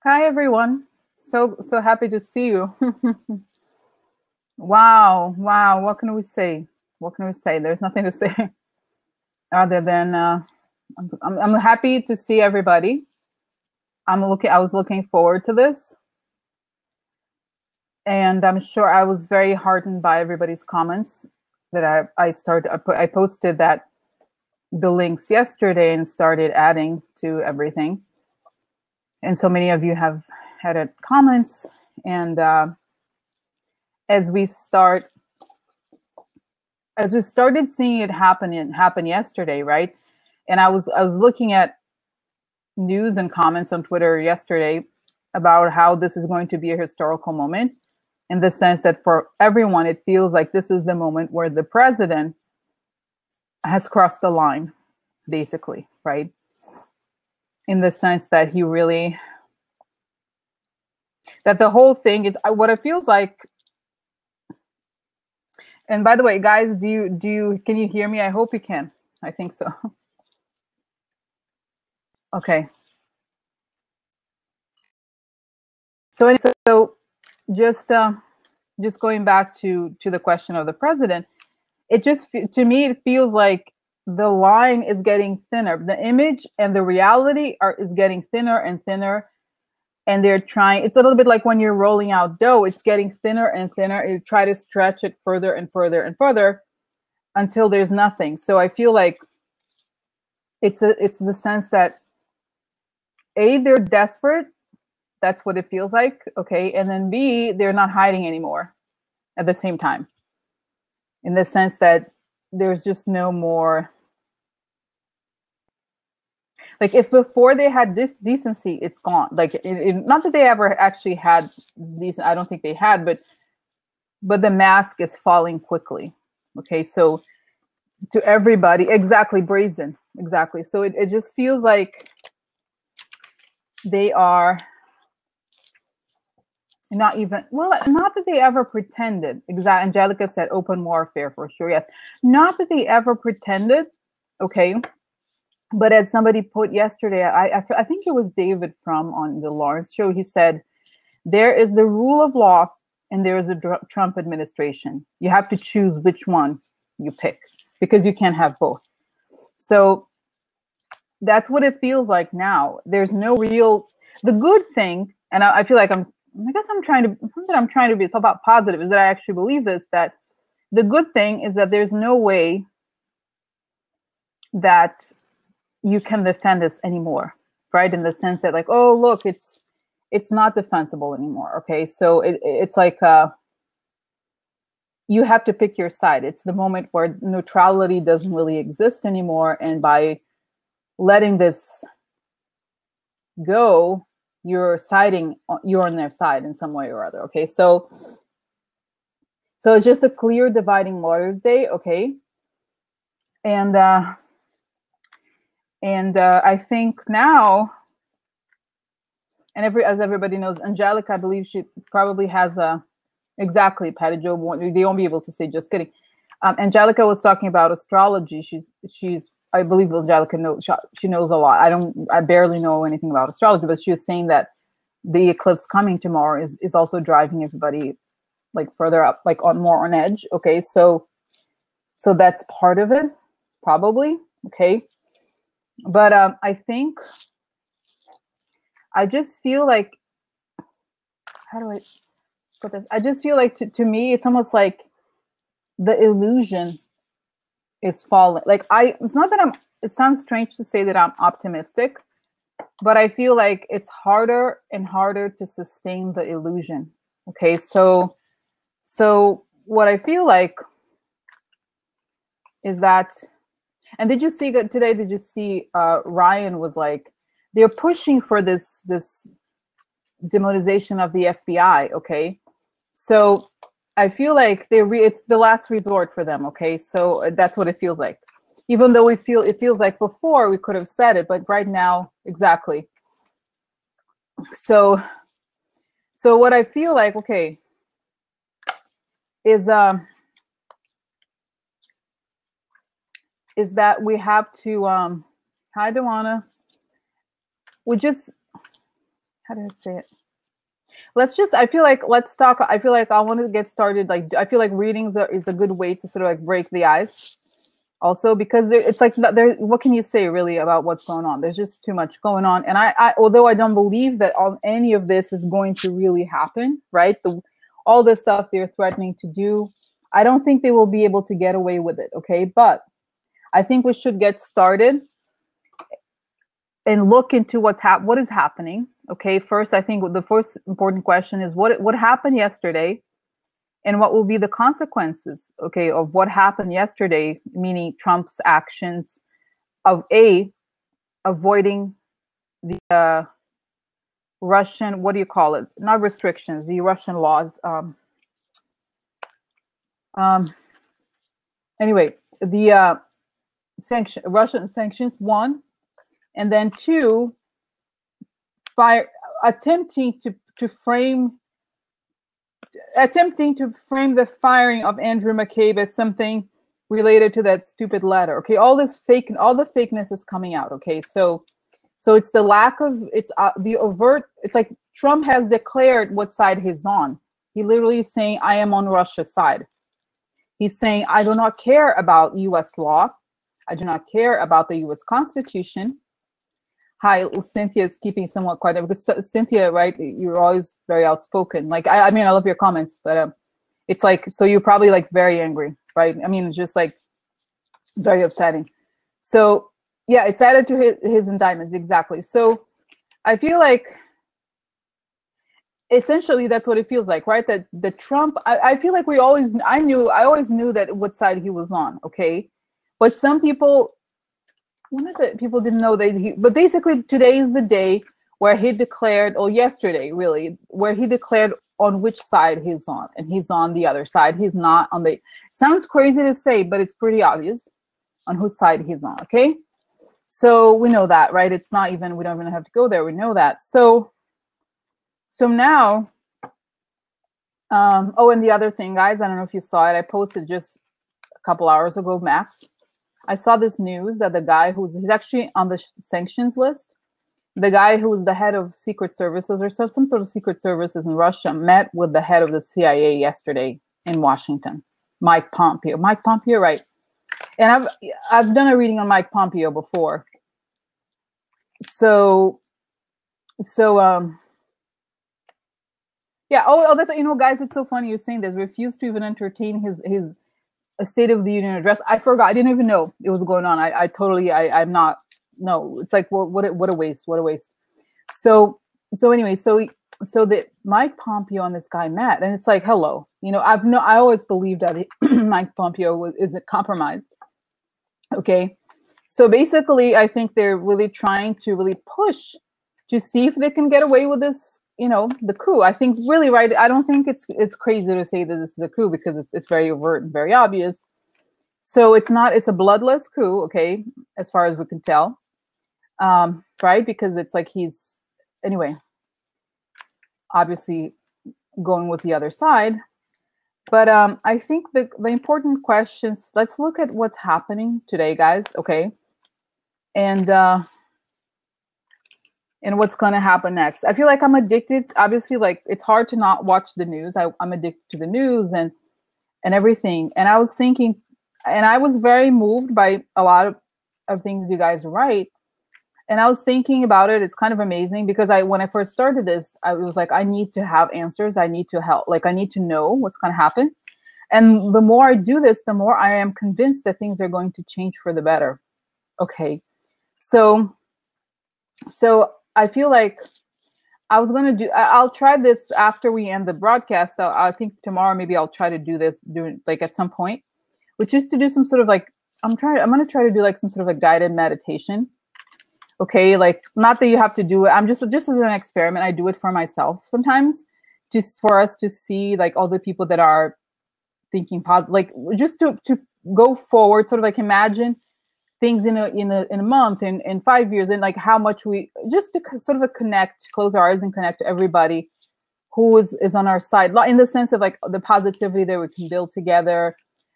Hi everyone. So happy to see you. Wow. What can we say? What can we say? There's nothing to say other than I'm happy to see everybody. I was looking forward to this, and I'm sure I was very heartened by everybody's comments that I posted that the links yesterday and started adding to everything. And so many of you have added comments, and as we started seeing it happen yesterday, right? And I was looking at news and comments on Twitter yesterday about how this is going to be a historical moment, in the sense that for everyone it feels like this is the moment where the president has crossed the line, basically, right? In the sense that that the whole thing is what it feels like. And by the way, guys, can you hear me? I hope you can. I think so. Okay. So just going back to the question of the president, to me it feels like the line is getting thinner. The image and the reality is getting thinner and thinner, and they're trying. It's a little bit like when you're rolling out dough. It's getting thinner and thinner. You try to stretch it further and further and further until there's nothing. So I feel like it's the sense that A, they're desperate. That's what it feels like. Okay. And then B, they're not hiding anymore at the same time, in the sense that there's just no more. Like, if before they had this decency, it's gone. Like, not that they ever actually had decent. I don't think they had, but the mask is falling quickly. Okay. So to everybody, exactly, brazen. Exactly. So it just feels like they are not that they ever pretended. Exactly. Angelica said open warfare for sure. Yes. Not that they ever pretended. Okay. But as somebody put yesterday, I think it was David from on the Lawrence show, he said, there is the rule of law and there is a Trump administration. You have to choose which one you pick, because you can't have both. So that's what it feels like now. There's no the good thing, and I feel like I'm trying to be about positive, is that I actually believe this, that the good thing is that there's no way that you can defend this anymore, right? In the sense that, like, oh, look, it's not defensible anymore. Okay. So it's like, you have to pick your side. It's the moment where neutrality doesn't really exist anymore. And by letting this go, you're on their side in some way or other. Okay. So it's just a clear dividing waters day. Okay. And I think now, and as everybody knows, Angelica, I believe she probably has exactly, Patty Joe, they won't be able to say just kidding. Angelica was talking about astrology. She's I believe Angelica knows, she knows a lot. I barely know anything about astrology, but she was saying that the eclipse coming tomorrow is also driving everybody like further up, like more on edge. Okay, so that's part of it, probably. Okay, but I think I just feel like, how do I put this? I just feel like to me, it's almost like the illusion is falling. Like, it's not that it sounds strange to say that I'm optimistic, but I feel like it's harder and harder to sustain the illusion. Okay, so what I feel like is that, and did you see today? Did you see Ryan was like, they're pushing for this demonization of the FBI. Okay, so I feel like it's the last resort for them. Okay, so that's what it feels like. Even though it feels like before we could have said it, but right now, exactly. So what I feel like, okay, is that we have to we just how do I say it? Let's just, I feel like, let's talk. I feel like I want to get started. Like, I feel like readings is a good way to sort of like break the ice. Also, because it's like, what can you say really about what's going on? There's just too much going on. And although I don't believe that any of this is going to really happen, right? All the stuff they're threatening to do, I don't think they will be able to get away with it. Okay. But I think we should get started and look into what is happening. Okay. First, I think the first important question is what happened yesterday, and what will be the consequences, okay, of what happened yesterday, meaning Trump's actions of avoiding the Russian, what do you call it? Not restrictions, the Russian laws. Anyway, the Russian sanctions, one, and then two, by attempting to frame the firing of Andrew McCabe as something related to that stupid letter. Okay, all the fakeness is coming out. Okay, so it's the lack of, it's the overt. It's like Trump has declared what side he's on. He literally is saying, I am on Russia's side. He's saying, I do not care about U.S. law. I do not care about the U.S. Constitution. Hi, Cynthia is keeping somewhat quiet because Cynthia, right? You're always very outspoken. Like, I mean, I love your comments, but it's like, so you're probably like very angry, right? I mean, it's just like very upsetting. So yeah, it's added to his indictments, exactly. So I feel like essentially that's what it feels like, right? That the Trump, I feel like I always knew that what side he was on, okay? But some people, one of the people didn't know but basically today is the day where he declared, or yesterday really, where he declared on which side he's on, and he's on the other side. He's not on the, sounds crazy to say, but it's pretty obvious on whose side he's on, okay? So we know that, right? It's not even, we don't even have to go there. We know that. So now, oh, and the other thing, guys, I don't know if you saw it. I posted just a couple hours ago, max. I saw this news that the guy he's actually on the sanctions list, the guy who was the head of secret services or some sort of secret services in Russia, met with the head of the CIA yesterday in Washington, Mike Pompeo. Mike Pompeo, right? And I've done a reading on Mike Pompeo before. So yeah. Oh, that's, you know, guys, it's so funny you're saying this. Refused to even entertain his a State of the Union address. I forgot. I didn't even know it was going on. I'm not. No, it's like, well, what a waste. What a waste. So anyway, so that Mike Pompeo and this guy met, and it's like, hello. You know, I always believed that Mike Pompeo isn't compromised. Okay, so basically, I think they're really trying to really push to see if they can get away with this. You know, the coup. I think really, right. I don't think it's crazy to say that this is a coup, because it's very overt and very obvious. So it's a bloodless coup, okay, as far as we can tell, right? Because it's like he's, anyway, obviously going with the other side. But I think the important questions, let's look at what's happening today, guys, okay? And what's going to happen next. I feel like I'm addicted. Obviously, like, it's hard to not watch the news. I'm addicted to the news and everything. And I was thinking, and I was very moved by a lot of things you guys write. And I was thinking about it. It's kind of amazing because when I first started this, I was like, I need to have answers. I need to help. Like, I need to know what's going to happen. And the more I do this, the more I am convinced that things are going to change for the better. Okay. So I feel like I'll try this after we end the broadcast. I think tomorrow, maybe I'll try to do this like at some point, which is to do some sort of like, I'm going to try to do like some sort of a guided meditation. Okay. Like, not that you have to do it. I'm just as an experiment. I do it for myself sometimes, just for us to see like all the people that are thinking positive, like just to go forward, sort of like imagine things in a month, in 5 years, and like how much we just to sort of close our eyes and connect to everybody who is on our side, in the sense of like the positivity that we can build together,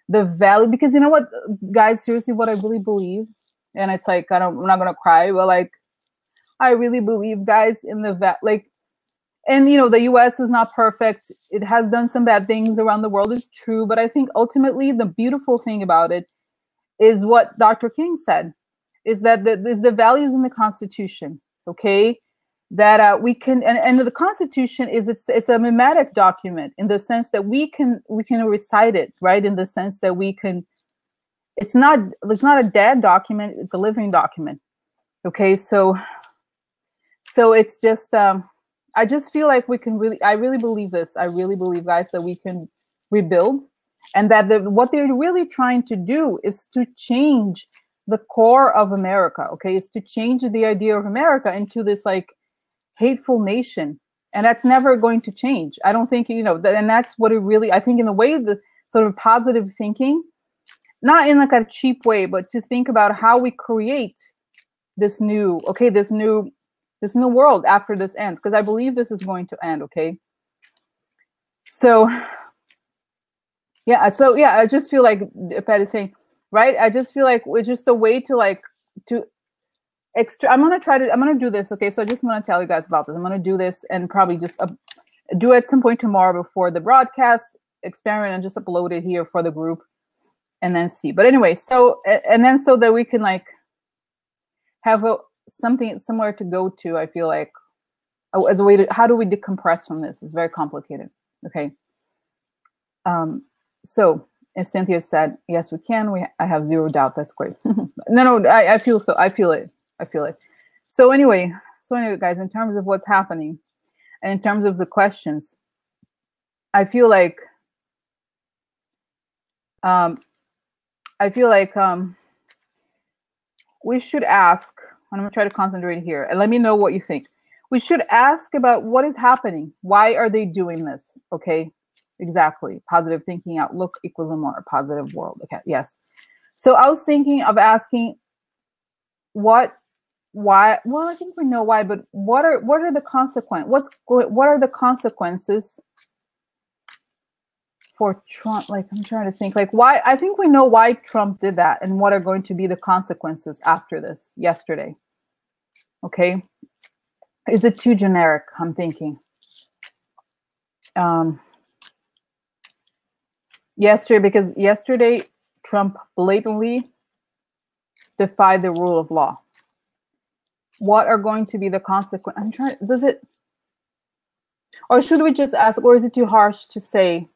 the value. Because you know what, guys, seriously, what I really believe, and it's like, I'm not gonna cry, but like, I really believe, guys, in like And, you know, the US is not perfect. It has done some bad things around the world, it's true. But I think ultimately the beautiful thing about it is what Dr. King said, is that is the values in the Constitution, okay? That we can, and the Constitution is, it's a mimetic document in the sense that we can recite it, right? In the sense that we can, it's not a dead document, it's a living document, okay? So it's just, I just feel like we can really, I really believe this. I really believe, guys, that we can rebuild, and that what they're really trying to do is to change the core of America, okay? Is to change the idea of America into this like hateful nation. And that's never going to change. I don't think, you know, and that's what it really, I think in a way, the sort of positive thinking, not in like a cheap way, but to think about how we create this new, okay, this new world after this ends, because I believe this is going to end, okay? So yeah, I just feel like Pat is saying, right? I just feel like it's just a way to like, to I'm gonna do this, okay? So I just want to tell you guys about this. I'm gonna do this and probably just do it at some point tomorrow before the broadcast, experiment and just upload it here for the group and then see. But anyway, so, and then so that we can like have somewhere to go to, I feel like, as a way to, how do we decompress from this? It's very complicated, okay? So as Cynthia said, yes, we can. I have zero doubt. That's great. No, I feel so. I feel it. So anyway, guys, in terms of what's happening and in terms of the questions, I feel like we should ask, and I'm gonna try to concentrate here, and let me know what you think. We should ask about what is happening. Why are they doing this? Okay, exactly. Positive thinking outlook equals a more positive world. Okay, yes. So I was thinking of asking why. Well, I think we know why, but what are the consequences? What are the consequences for Trump? Like, I'm trying to think, like, why? I think we know why Trump did that and what are going to be the consequences after this yesterday. Okay. Is it too generic? I'm thinking. Because yesterday Trump blatantly defied the rule of law. What are going to be the consequences? I'm trying. Does it? Or should we just ask? Or is it too harsh to say?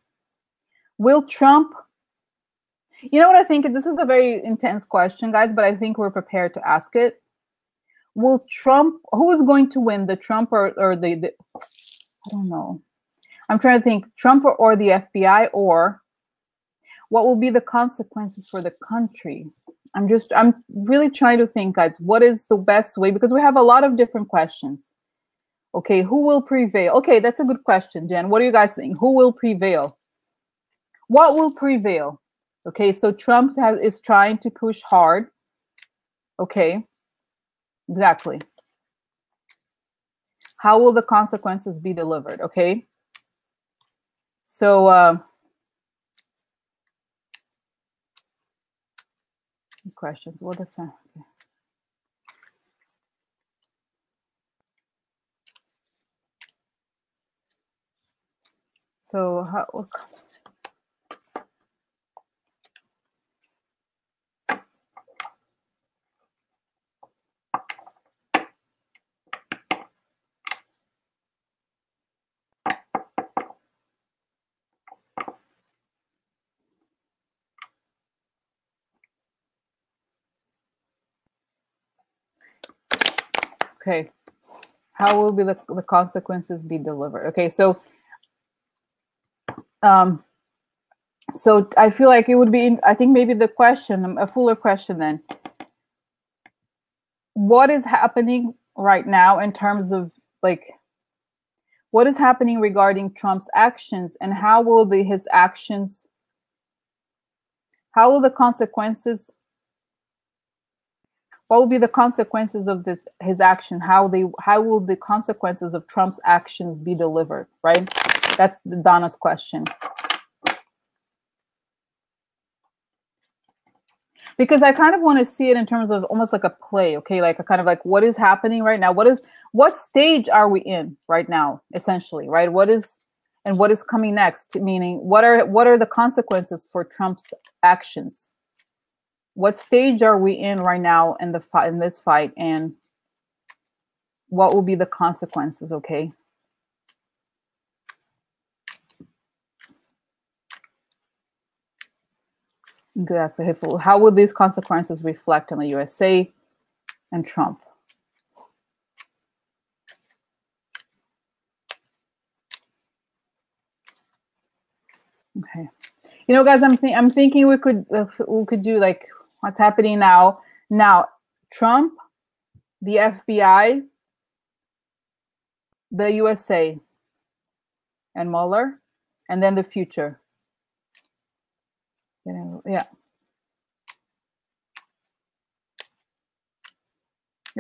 Will Trump? You know what I think? This is a very intense question, guys, but I think we're prepared to ask it. Will Trump? Who is going to win? The Trump or the I don't know. I'm trying to think. Trump or the FBI, or what will be the consequences for the country? I'm really trying to think, guys, what is the best way? Because we have a lot of different questions. Okay, who will prevail? Okay, that's a good question, Jen. What do you guys think? Who will prevail? What will prevail? Okay, so Trump is trying to push hard. Okay, exactly. How will the consequences be delivered? Okay, so questions. What the fuck? Okay. So how? Okay, how will be the consequences be delivered? Okay, so so I feel like it would be, I think maybe the question, a fuller question then. What is happening right now in terms of like, what is happening regarding Trump's actions, and how will his actions, how will the consequences, what will be the consequences of his action? How will the consequences of Trump's actions be delivered, right? That's Donna's question. because I kind of want to see it in terms of almost like a play, okay? Like a kind of like what is happening right now? What stage are we in right now, essentially, right? What is coming next? Meaning, what are the consequences for Trump's actions? What stage are we in right now in this fight, and what will be the consequences? Okay. Exactly. How will these consequences reflect on the USA and Trump? Okay. You know, guys, I'm thinking we could do like what's happening now. Now, Trump, the FBI, the USA, and Mueller, and then the future. Yeah.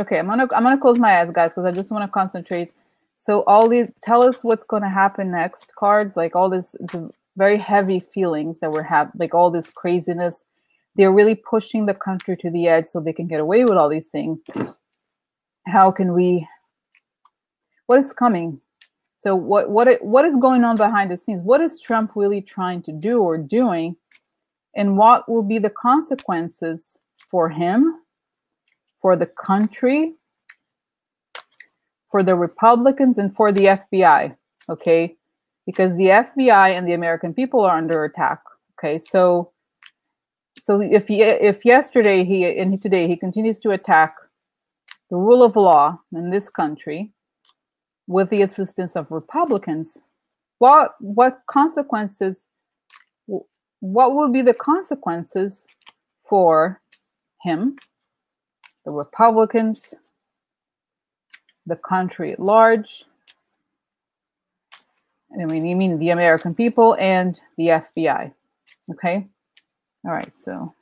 Okay, I'm gonna close my eyes, guys, because I just want to concentrate. So all these, tell us what's going to happen next. Cards, like all this, the very heavy feelings that we're having, like all this craziness. They're really pushing the country to the edge so they can get away with all these things. How can we? What is coming? So what is going on behind the scenes? What is Trump really trying to do or doing? And what will be the consequences for him, for the country, for the Republicans, and for the FBI? Okay, because the FBI and the American people are under attack. Okay, so if yesterday today he continues to attack the rule of law in this country with the assistance of Republicans, what consequences? What will be the consequences for him, the Republicans, the country at large? I mean, you mean the American people and the FBI. Okay. All right. So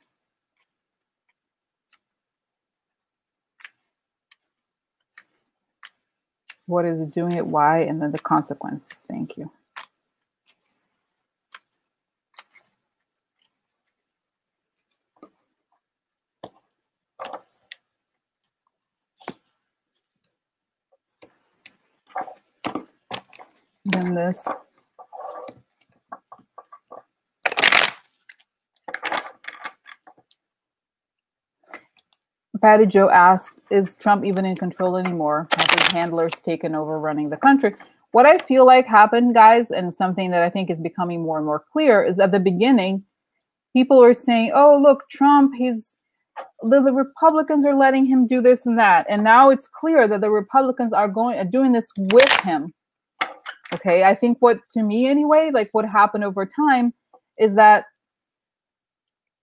what is it doing it? Why? And then the consequences. Thank you. Then this. Patty Joe asked, is Trump even in control anymore? Have his handlers taken over running the country? What I feel like happened, guys, and something that I think is becoming more and more clear, is at the beginning, people were saying, oh, look, Trump, the Republicans are letting him do this and that. And now it's clear that the Republicans are doing this with him. Okay, I think to me anyway, like what happened over time is that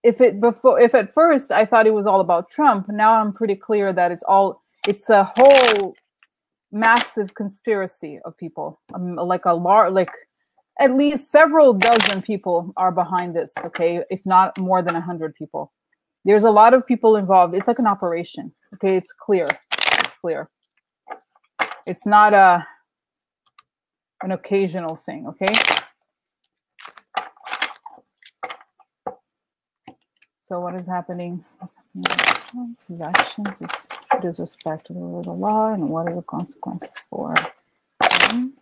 if at first I thought it was all about Trump, now I'm pretty clear that it's a whole massive conspiracy of people, like at least several dozen people are behind this. Okay, if not more than 100 people. There's a lot of people involved. It's like an operation. Okay, it's clear. It's clear. It's not an occasional thing. Okay. So what is happening? His actions, disrespect to the rule of the law, and what are the consequences for him?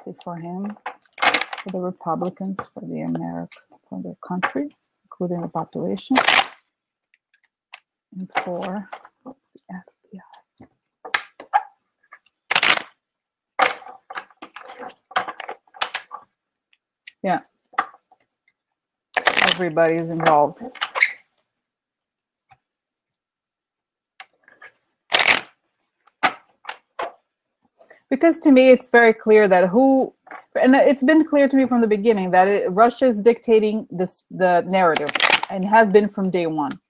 Say for him, for the Republicans, for the country, including the population, and for the FBI. Yeah. Everybody is involved. Because to me, it's very clear that and it's been clear to me from the beginning that Russia is dictating the narrative, and has been from day one,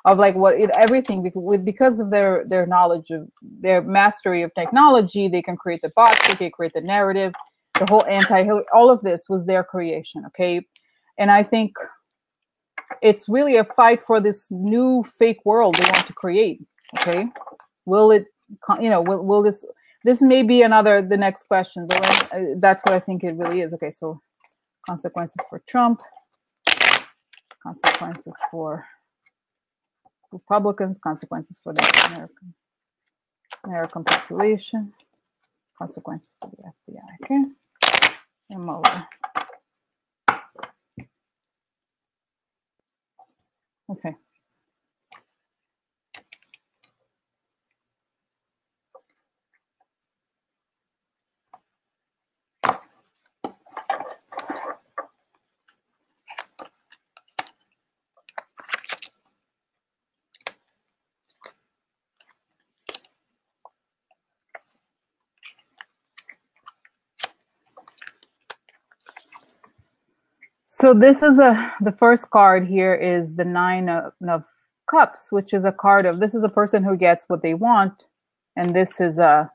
of like everything, because of their knowledge of their mastery of technology. They can create the bots, they can create the narrative, the whole all of this was their creation. Okay, and I think it's really a fight for this new fake world they want to create. Okay, will it? Will this? this may be the next question, but that's what I think it really is. Okay, so consequences for Trump, consequences for Republicans, consequences for the American population, consequences for the FBI. Okay, and Mueller. Okay. So this is the first card here is the Nine of Cups, which is a card of, this is a person who gets what they want, and this is a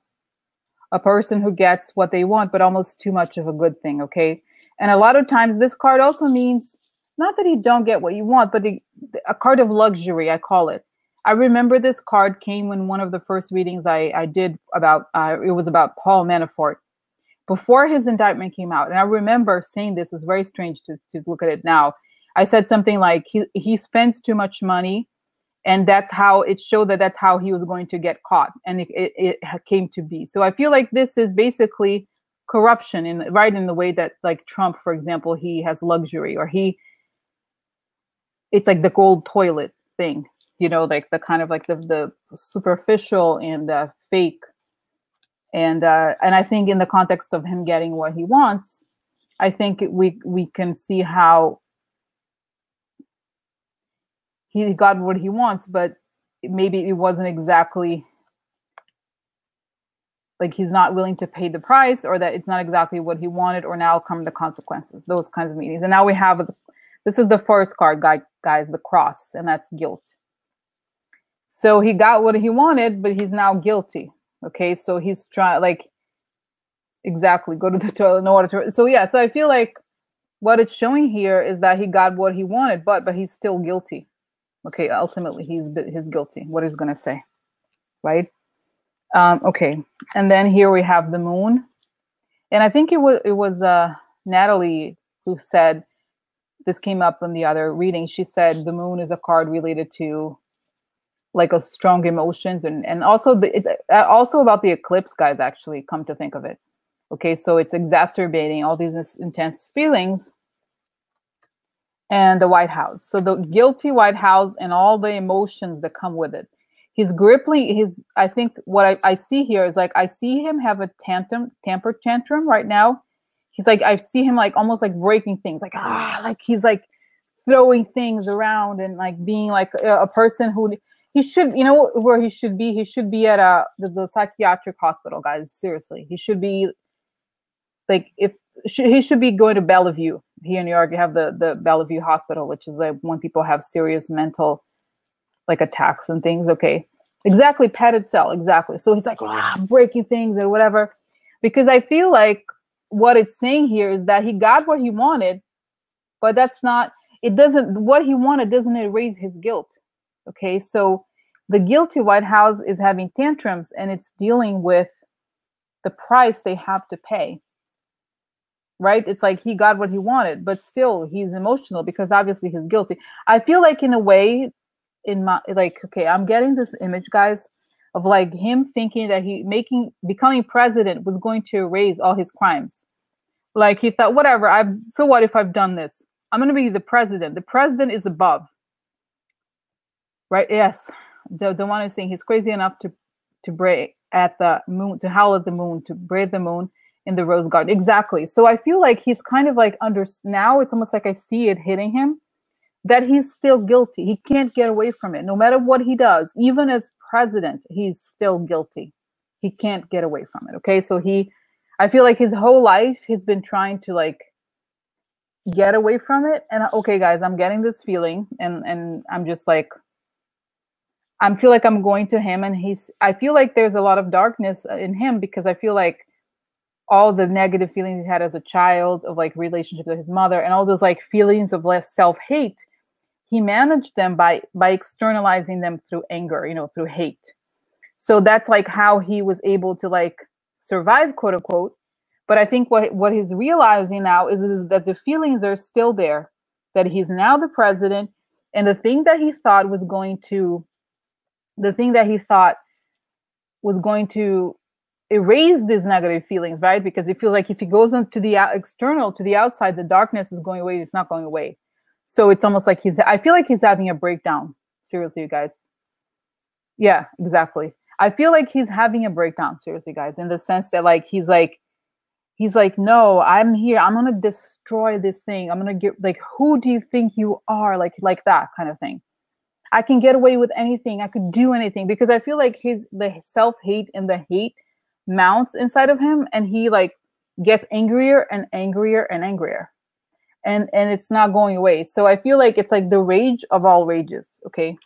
person who gets what they want, but almost too much of a good thing, okay? And a lot of times this card also means, not that you don't get what you want, but a card of luxury, I call it. I remember this card came in one of the first readings I did about, it was about Paul Manafort, before his indictment came out. And I remember saying this, is very strange to look at it now. I said something like, he spends too much money, and that's how it showed that's how he was going to get caught. And it came to be. So I feel like this is basically corruption right in the way that, like Trump, for example, he has luxury, or it's like the gold toilet thing, you know, like the kind of like the superficial and fake. And I think in the context of him getting what he wants, I think we can see how he got what he wants, but maybe it wasn't exactly like he's not willing to pay the price, or that it's not exactly what he wanted, or now come the consequences, those kinds of meanings. And now we have, this is the first card, guys, the cross, and that's guilt. So he got what he wanted, but he's now guilty. Okay, so he's trying, like, exactly, go to the toilet, no water. So yeah, so I feel like what it's showing here is that he got what he wanted, but he's still guilty. Okay, ultimately he's guilty. What he's gonna say, right? Okay, and then here we have the moon, and I think it was Natalie who said, this came up in the other reading. She said the moon is a card related to like a strong emotions, and also it's also about the eclipse, guys, actually, come to think of it. Okay, so it's exacerbating all these intense feelings. And the White House. So the guilty White House and all the emotions that come with it. He's gripping I think what I see here is, like, I see him have a temper tantrum right now. He's like, I see him like almost like breaking things, like, like he's like throwing things around, and like being like a person who he should, you know where he should be? He should be at the psychiatric hospital, guys. Seriously. He should be like, he should be going to Bellevue. Here in New York, you have the Bellevue Hospital, which is like when people have serious mental like attacks and things. Okay, exactly, padded cell, exactly. So he's like breaking things or whatever, because I feel like what it's saying here is that he got what he wanted, but what he wanted doesn't erase his guilt. Okay, so the guilty White House is having tantrums, and it's dealing with the price they have to pay. Right? It's like he got what he wanted, but still he's emotional because obviously he's guilty. I feel like in a way, okay, I'm getting this image, guys, of like him thinking that becoming president was going to erase all his crimes. Like he thought, whatever, so what if I've done this? I'm going to be the president. The president is above. Right? Yes. The one is saying he's crazy enough to break at the moon, to howl at the moon, to braid the moon in the rose garden. Exactly. So I feel like he's kind of like now it's almost like I see it hitting him, that he's still guilty. He can't get away from it. No matter what he does, even as president, he's still guilty. He can't get away from it. Okay. So I feel like his whole life he's been trying to like get away from it. And okay, guys, I'm getting this feeling, and I'm just like, I feel like I'm going to him, and I feel like there's a lot of darkness in him, because I feel like all the negative feelings he had as a child, of like relationship with his mother, and all those like feelings of less self-hate, he managed them by externalizing them through anger, through hate. So that's like how he was able to like survive, quote unquote. But I think what he's realizing now is that the feelings are still there, that he's now the president, and the thing that he thought was going to erase these negative feelings, right? Because he feels like if he goes into the external, to the outside, the darkness is going away. It's not going away. So it's almost like I feel like he's having a breakdown. Seriously, you guys. Yeah, exactly. I feel like he's having a breakdown, seriously, guys, in the sense that like he's like, no, I'm here. I'm gonna destroy this thing. I'm gonna get, like, who do you think you are? Like that kind of thing. I can get away with anything. I could do anything, because I feel like the self-hate and the hate mounts inside of him, and he like gets angrier and angrier and angrier, and it's not going away. So I feel like it's like the rage of all rages. Okay.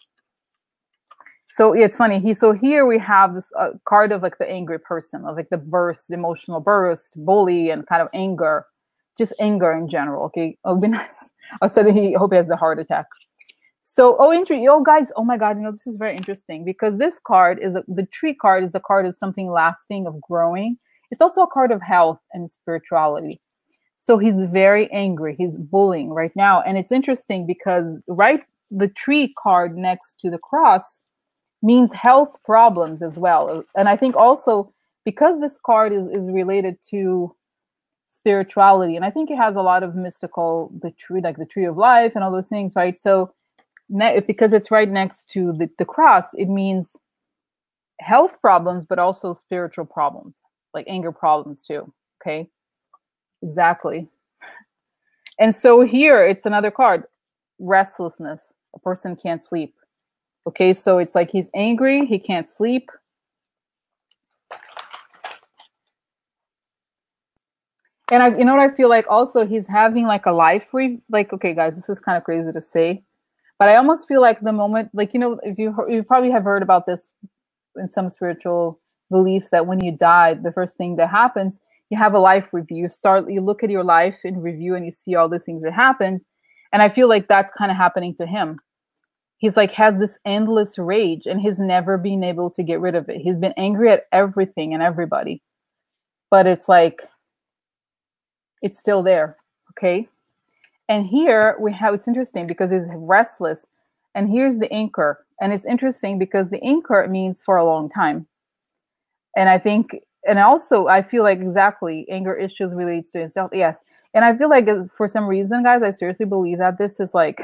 So yeah, it's funny. So here we have this card of like the angry person, of like the burst, emotional burst, bully, and kind of anger, just anger in general. Okay, it would be nice. I said hope he has a heart attack. So guys, oh my God, this is very interesting, because this card is the tree card is a card of something lasting, of growing. It's also a card of health and spirituality. So he's very angry. He's bullying right now, and it's interesting because the tree card next to the cross means health problems as well. And I think also because this card is related to spirituality, and I think it has a lot of mystical, the tree of life and all those things, right? So because it's right next to the cross, it means health problems, but also spiritual problems, like anger problems too. Okay, exactly. And so here it's another card, restlessness. A person can't sleep. Okay, so it's like he's angry, he can't sleep. And you know what I feel like also, he's having like a life okay guys, this is kind of crazy to say, but I almost feel like the moment, like, if you probably have heard about this in some spiritual beliefs, that when you die, the first thing that happens, you have a life review. You look at your life in review and you see all the things that happened. And I feel like that's kind of happening to him. He's like has this endless rage, and he's never been able to get rid of it. He's been angry at everything and everybody, but it's like it's still there. Okay. And here it's interesting because he's restless, and here's the anchor. And it's interesting because the anchor means for a long time. And I think, and also I feel like exactly anger issues relates to himself. Yes. And I feel like for some reason, guys, I seriously believe that this is like,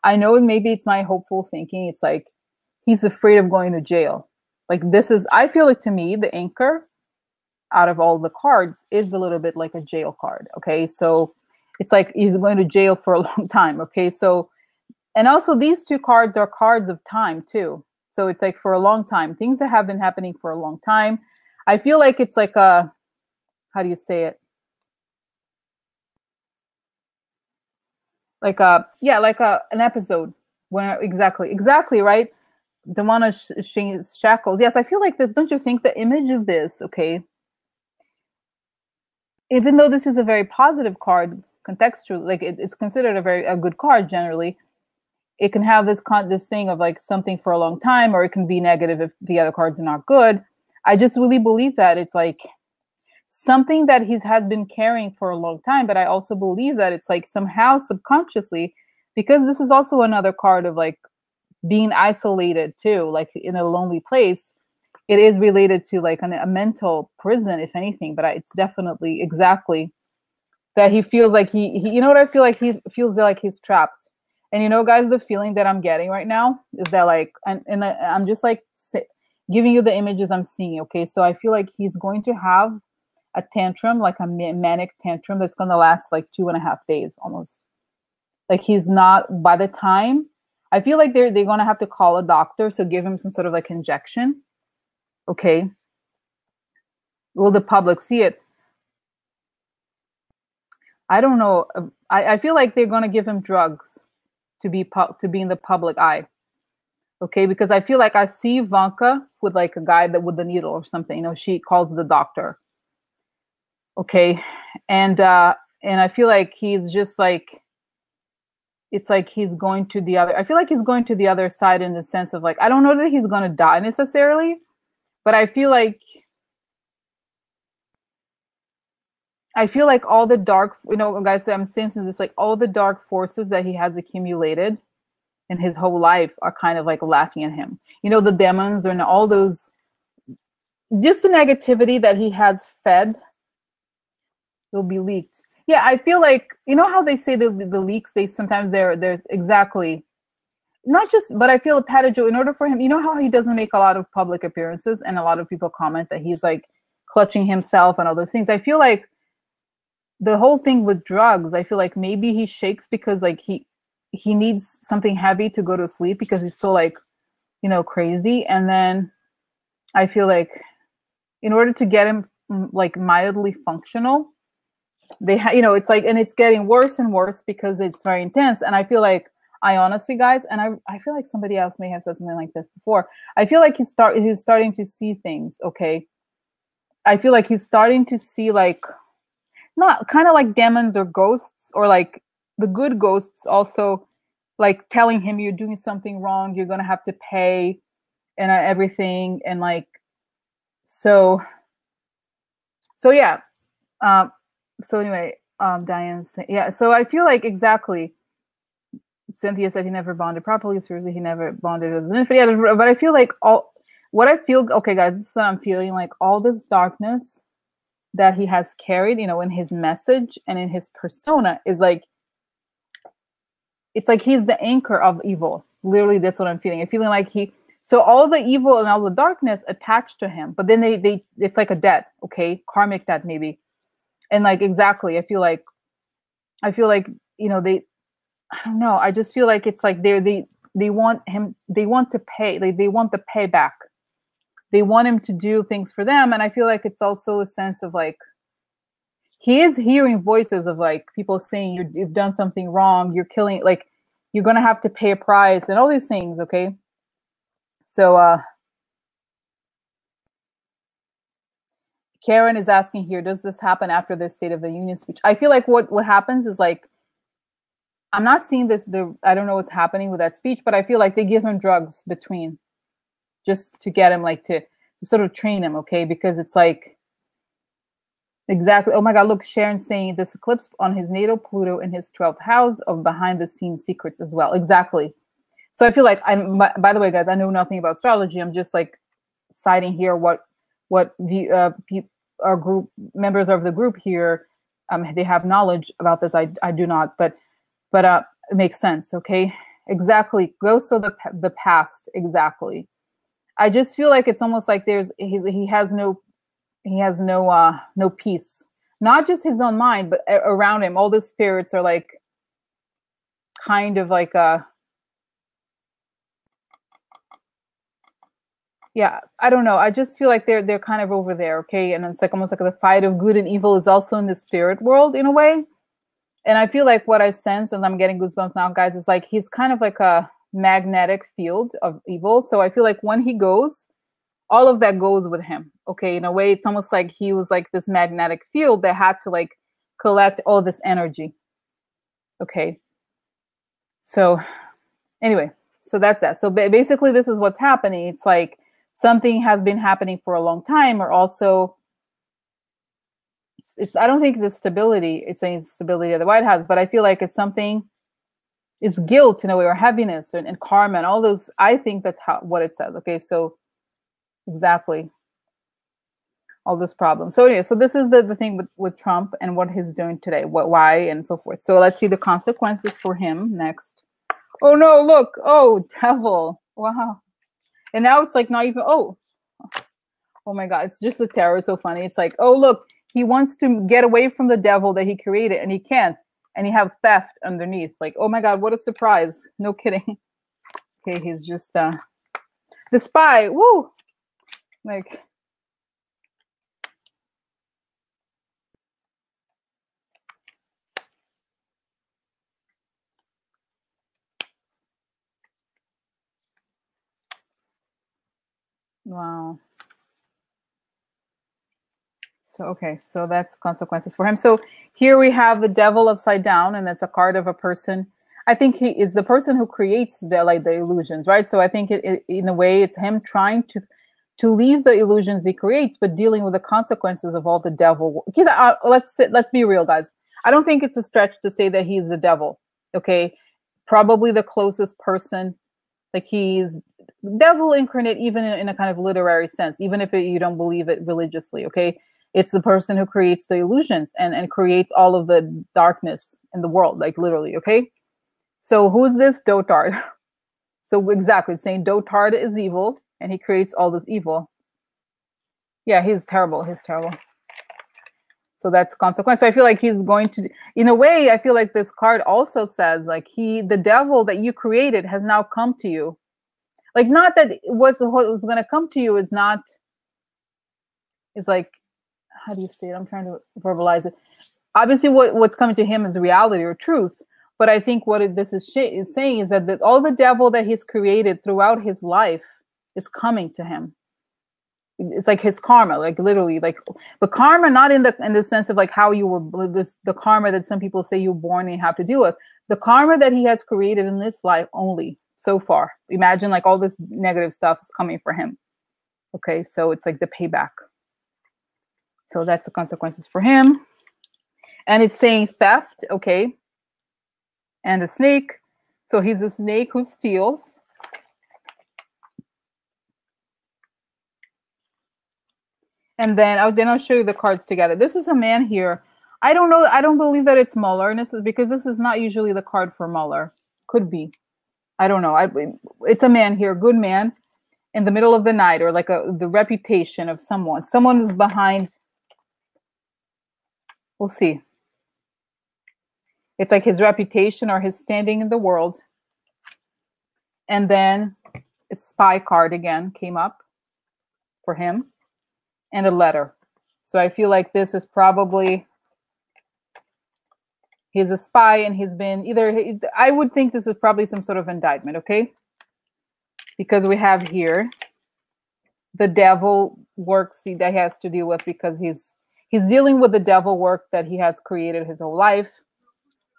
I know maybe it's my hopeful thinking. It's like he's afraid of going to jail. Like I feel like to me, the anchor out of all the cards is a little bit like a jail card. Okay. So it's like he's going to jail for a long time. Okay. So, and also these two cards are cards of time too. So it's like for a long time, things that have been happening for a long time. I feel like it's like how do you say it? Like an episode when exactly right. The one of shackles. Yes, I feel like this. Don't you think the image of this? Okay, even though this is a very positive card, contextual, like it's considered a good card generally. It can have this thing of like something for a long time, or it can be negative if the other cards are not good. I just really believe that it's like something that has been carrying for a long time, but I also believe that it's like somehow subconsciously, because this is also another card of like being isolated too, like in a lonely place. It is related to like a mental prison, if anything, but it's definitely exactly that he feels like he you know what I feel like? He feels like he's trapped. And guys, the feeling that I'm getting right now is that like, and I'm just like giving you the images I'm seeing. Okay, so I feel like he's going to have a tantrum, like a manic tantrum that's going to last like 2.5 days almost. Like he's not, by the time, I feel like they're going to have to call a doctor, so give him some sort of like injection. Okay. Will the public see it? I don't know. I feel like they're going to give him drugs to be in the public eye. Okay, because I feel like I see Ivanka with like a guy with the needle or something. She calls the doctor. Okay, and I feel like he's just like, it's like he's going to the other. I feel like he's going to the other side in the sense of like, I don't know that he's going to die necessarily, but I feel like I feel like all the dark, guys, I'm sensing this, like all the dark forces that he has accumulated in his whole life are kind of like laughing at him. The demons and all those, just the negativity that he has fed will be leaked. Yeah, I feel like, how they say the leaks, they sometimes there's exactly, not just, but I feel Patty Joe, in order for him, how he doesn't make a lot of public appearances and a lot of people comment that he's like clutching himself and all those things. I feel like the whole thing with drugs, I feel like maybe he shakes because like he needs something heavy to go to sleep because he's so like, crazy. And then I feel like in order to get him like mildly functional, they it's like, and it's getting worse and worse because it's very intense. And I feel like, I honestly, guys, and I feel like somebody else may have said something like this before. I feel like he's starting to see things. Okay. I feel like he's starting to see like, not kind of like demons or ghosts, or like the good ghosts also like telling him you're doing something wrong, you're going to have to pay and everything. And like, so yeah. So anyway, Diane's, yeah. So I feel like exactly, Cynthia said he never bonded properly. Seriously, he never bonded as an infant. Yeah, but I feel like okay, guys, this is what I'm feeling, like all this darkness that he has carried, in his message and in his persona is like, it's like he's the anchor of evil. Literally, that's what I'm feeling. I'm feeling like so all the evil and all the darkness attached to him, but then it's like a debt, okay? Karmic debt maybe. And like, exactly, I feel like, I don't know. I just feel like it's like they want him, they want to pay, like they want the payback. They want him to do things for them. And I feel like it's also a sense of like, he is hearing voices of like people saying you've done something wrong, you're killing, like you're gonna have to pay a price and all these things, okay? So Karen is asking here, does this happen after the State of the Union speech? I feel like what happens is like, I'm not seeing this, I don't know what's happening with that speech, but I feel like they give him drugs between, just to get him like to sort of train him, okay? Because it's like, exactly. Oh my God, look, Sharon's saying this eclipse on his natal Pluto in his 12th house of behind the scenes secrets as well. Exactly. So I feel like, by the way, guys, I know nothing about astrology. I'm just like citing here what the our group members of the group here, they have knowledge about this. I do not, but it makes sense. Okay. Exactly. Goes to the past. Exactly. I just feel like it's almost like he has no peace, not just his own mind, but around him. All the spirits are like, kind of like yeah, I don't know. I just feel like they're kind of over there, okay? And it's like almost like the fight of good and evil is also in the spirit world in a way. And I feel like what I sense, and I'm getting goosebumps now, guys, is like he's kind of like a magnetic field of evil. So I feel like when he goes, all of that goes with him. Okay, in a way, it's almost like he was like this magnetic field that had to like collect all this energy. Okay. So anyway, so that's that. So basically, this is what's happening. It's like something has been happening for a long time, or also, I don't think it's stability. It's a stability of the White House, but I feel like it's something. It's guilt in a way, or heaviness, and karma, and all those. I think that's what it says. Okay, so exactly. All this problem. So anyway, so this is the thing with Trump and what he's doing today, why, and so forth. So let's see the consequences for him next. Oh no, look, oh, devil. Wow. And now it's like not even, oh my God, it's just the tarot is so funny. It's like, oh look, he wants to get away from the devil that he created and he can't. And he have theft underneath. Like, oh my God, what a surprise. No kidding. Okay, he's just the spy. Woo! Like, wow. So, okay, so that's consequences for him. So here we have the devil upside down, and it's a card of a person. I think he is the person who creates the illusions, right? So I think it in a way, it's him trying to leave the illusions he creates, but dealing with the consequences of all the devil. Let's be real, guys. I don't think it's a stretch to say that he's the devil. Okay, probably the closest person. Like he's devil incarnate, even in a kind of literary sense, even if you don't believe it religiously. Okay, it's the person who creates the illusions and creates all of the darkness in the world, like literally. Okay, so who's this dotard? So exactly, saying dotard is evil, and he creates all this evil. Yeah, he's terrible. He's terrible. So that's consequence. So I feel like he's going to, in a way, I feel like this card also says like the devil that you created has now come to you. Like not that what was going to come to you is not, is like, how do you say it? I'm trying to verbalize it. Obviously what's coming to him is reality or truth. But I think what this is saying is that all the devil that he's created throughout his life is coming to him. It's like his karma, like literally, like, but karma not in the sense of like how you were, the karma that some people say you're born and you have to deal with. The karma that he has created in this life only so far. Imagine like all this negative stuff is coming for him. Okay, so it's like the payback. So that's the consequences for him. And it's saying theft, okay, and a snake. So he's a snake who steals. And then I'll show you the cards together. This is a man here. I don't know. I don't believe that it's Muller. And this is because this is not usually the card for Muller. Could be. I don't know. It's a man here, good man, in the middle of the night, or like the reputation of someone. Someone who's behind. We'll see. It's like his reputation or his standing in the world. And then a spy card again came up for him. And a letter. So I feel like this is probably, he's a spy and he's been I would think this is probably some sort of indictment, okay? Because we have here the devil works that he has to deal with, because he's dealing with the devil work that he has created his whole life.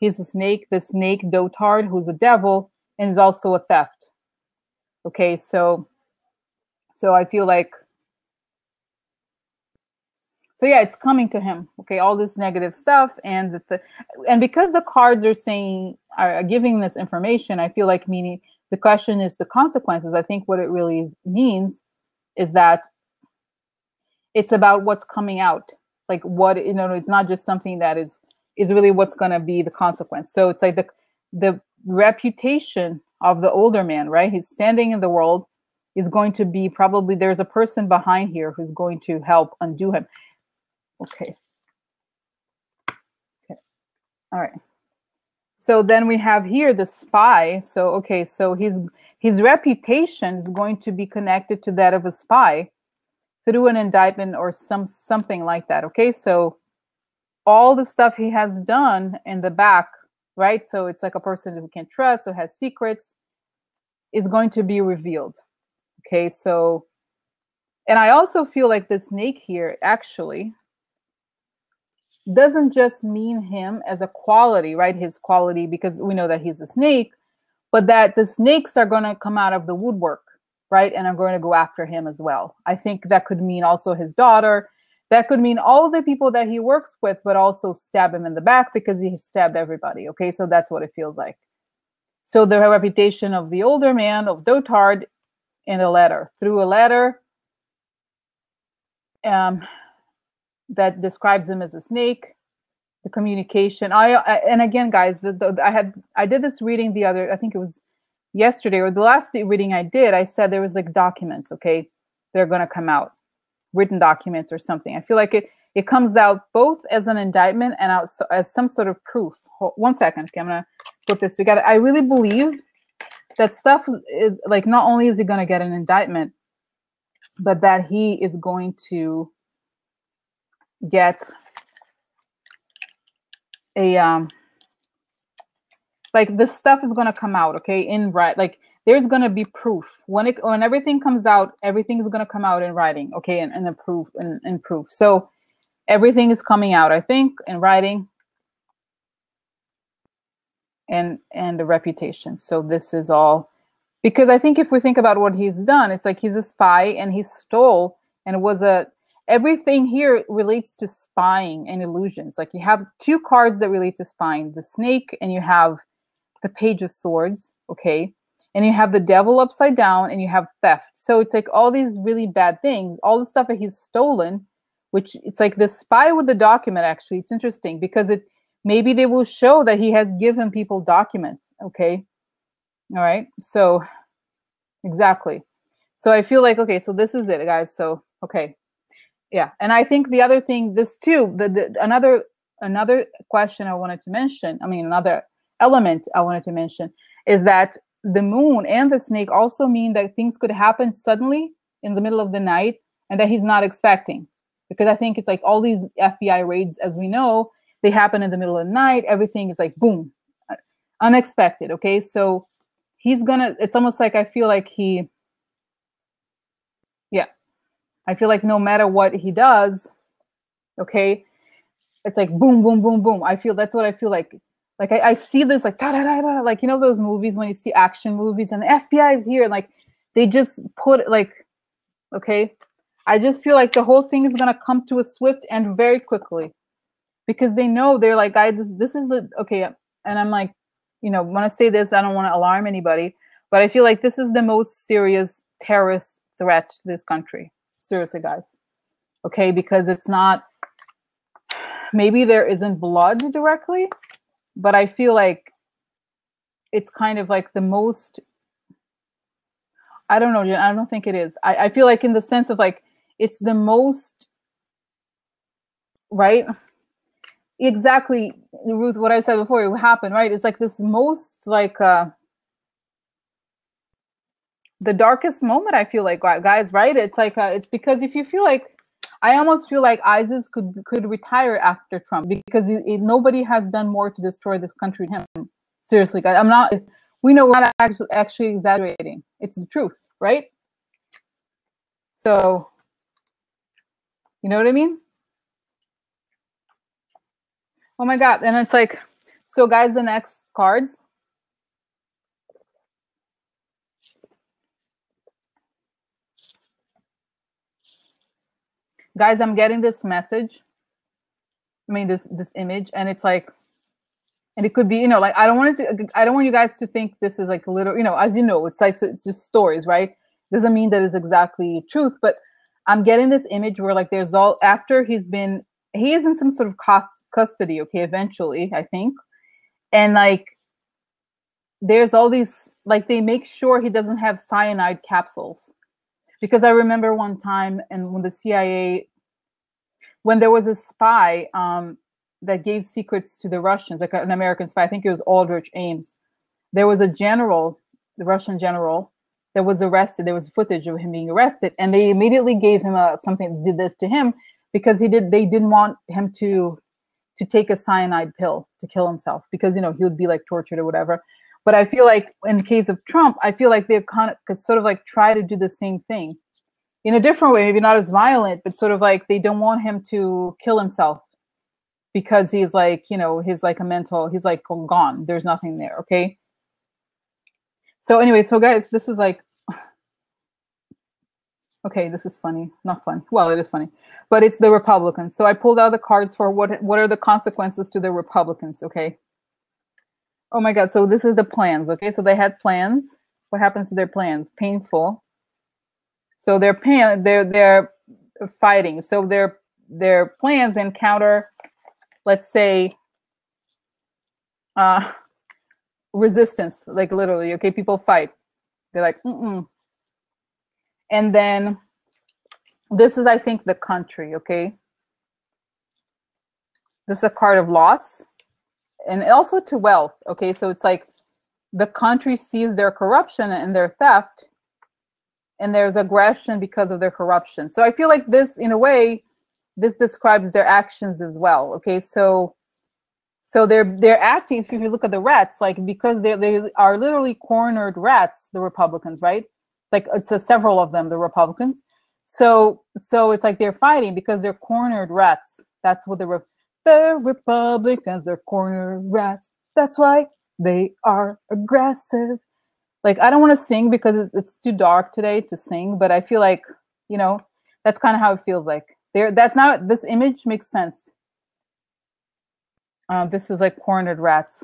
He's a snake, the snake dotard, who's a devil, and is also a theft. Okay, so I feel like, so yeah, it's coming to him. Okay, all this negative stuff, and because the cards are giving this information, I feel like meaning the question is the consequences. I think what it really means is that it's about what's coming out. Like what, it's not just something that is really what's going to be the consequence. So it's like the reputation of the older man, right? He's standing in the world, is going to be probably, there's a person behind here who's going to help undo him. Okay. All right. So then we have here the spy. So, okay, so his reputation is going to be connected to that of a spy through an indictment or something like that. Okay, so all the stuff he has done in the back, right? So it's like a person who can't trust or has secrets is going to be revealed. Okay, so, and I also feel like the snake here actually doesn't just mean him as a quality, right? His quality, because we know that he's a snake, but that the snakes are going to come out of the woodwork, right? And are going to go after him as well. I think that could mean also his daughter. That could mean all the people that he works with, but also stab him in the back because he stabbed everybody. Okay, so that's what it feels like. So the reputation of the older man, of dotard, in a letter, through a letter, that describes him as a snake, the communication. And again, guys, I did this reading I think it was yesterday or the last reading I did. I said there was like documents, okay, they're going to come out, written documents or something. I feel like it comes out both as an indictment and as some sort of proof. One second, okay, I'm going to put this together. I really believe that stuff is like, not only is he going to get an indictment, but that he is going to get a like this stuff is going to come out, okay, in like there's going to be proof when everything comes out. Everything is going to come out in writing, okay, and a proof and proof. So everything is coming out, I think, in writing and the reputation. So this is all Because I think if we think about what he's done, it's like he's a spy and he stole, and it was everything here relates to spying and illusions. Like you have two cards that relate to spying, the snake, and you have the Page of Swords, okay? And you have the devil upside down, and you have theft. So it's like all these really bad things, all the stuff that he's stolen, which it's like the spy with the document, actually. It's interesting because maybe they will show that he has given people documents, okay? All right, so exactly. So I feel like, okay, so this is it, guys. So, okay. Yeah, and I think the other thing, this too, another question I wanted to mention, I mean, another element I wanted to mention is that the moon and the snake also mean that things could happen suddenly in the middle of the night and that he's not expecting. Because I think it's like all these FBI raids, as we know, they happen in the middle of the night. Everything is like, boom, unexpected, okay? So it's almost like I feel like I feel like no matter what he does, okay, it's like boom, boom, boom, boom. That's what I feel like. Like I see this like da da da da, like you know those movies when you see action movies and the FBI is here and like they just put like, okay, I just feel like the whole thing is gonna come to a swift end very quickly because they know they're like, guys, this is the okay, and I'm like, you know, when I say this, I don't want to alarm anybody, but I feel like this is the most serious terrorist threat to this country. Seriously, guys. Okay, because it's not, maybe there isn't blood directly, but I feel like it's kind of like the most, I don't know, Jen, I don't think it is. I feel like in the sense of like, it's the most, right? Exactly, Ruth, what I said before, it happened, right? It's like this most like, the darkest moment, I feel like, guys, right? It's like, it's because if you feel like, I almost feel like ISIS could retire after Trump because nobody has done more to destroy this country than him. Seriously, guys, we know we're not actually exaggerating. It's the truth, right? So, you know what I mean? Oh my God. And it's like, so guys, the next cards. Guys, I'm getting this message. I mean, this image, and it's like, and it could be, you know, like I don't want you guys to think this is like a little, you know, as you know, it's like, it's just stories, right? Doesn't mean that it's exactly truth, but I'm getting this image where like there's all, after he is in some sort of custody, okay, eventually, I think. And like, there's all these, like they make sure he doesn't have cyanide capsules. Because I remember one time, and when the CIA, when there was a spy that gave secrets to the Russians, like an American spy, I think it was Aldrich Ames. There was a general, the Russian general, that was arrested. There was footage of him being arrested, and they immediately gave him something, did this to him because they didn't want him to take a cyanide pill to kill himself because, you know, he would be like tortured or whatever. But I feel like in the case of Trump, I feel like they kind of sort of like try to do the same thing in a different way, maybe not as violent, but sort of like they don't want him to kill himself because he's like, you know, he's like he's like gone. There's nothing there. Okay. So anyway, so guys, this is like, okay, this is funny. Not fun. Well, it is funny, but it's the Republicans. So I pulled out the cards for what are the consequences to the Republicans. Okay. Oh my God. So this is the plans. Okay. So they had plans. What happens to their plans? Painful. So they're fighting. So their plans encounter, let's say, resistance, like literally, okay, people fight. They're like, mm-mm. And then this is, I think, the country, okay? This is a card of loss and also to wealth, okay? So it's like the country sees their corruption and their theft, and there's aggression because of their corruption. So I feel like this, in a way, this describes their actions as well, okay? So they're acting, if you look at the rats, like because they are literally cornered rats, the Republicans, right? Like it's several of them, the Republicans. So it's like they're fighting because they're cornered rats. That's what the Republicans are cornered rats. That's why they are aggressive. Like, I don't want to sing because it's too dark today to sing, but I feel like, you know, that's kind of how it feels like. That's not, this image makes sense. This is like cornered rats.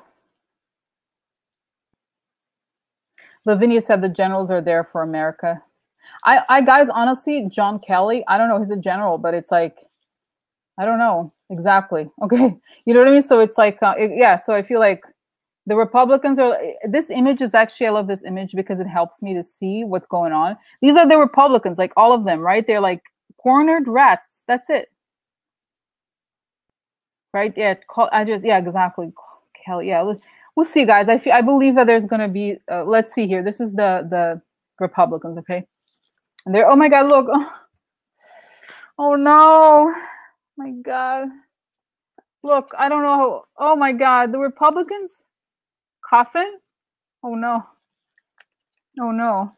Lavinia said the generals are there for America. I guys, honestly, John Kelly, I don't know, he's a general, but it's like, I don't know exactly. Okay. You know what I mean? So it's like, yeah, so I feel like the Republicans are, this image is actually, I love this image because it helps me to see what's going on. These are the Republicans, like all of them, right? They're like cornered rats. That's it. Right? Yeah. Yeah, exactly. Kelly. Yeah. We'll see, guys. I believe that there's going to be, let's see here. This is the Republicans. Okay. And they're, oh my God, look. Oh no. My God. Look, I don't know how, oh my God, the Republicans coffin? Oh no. Oh no.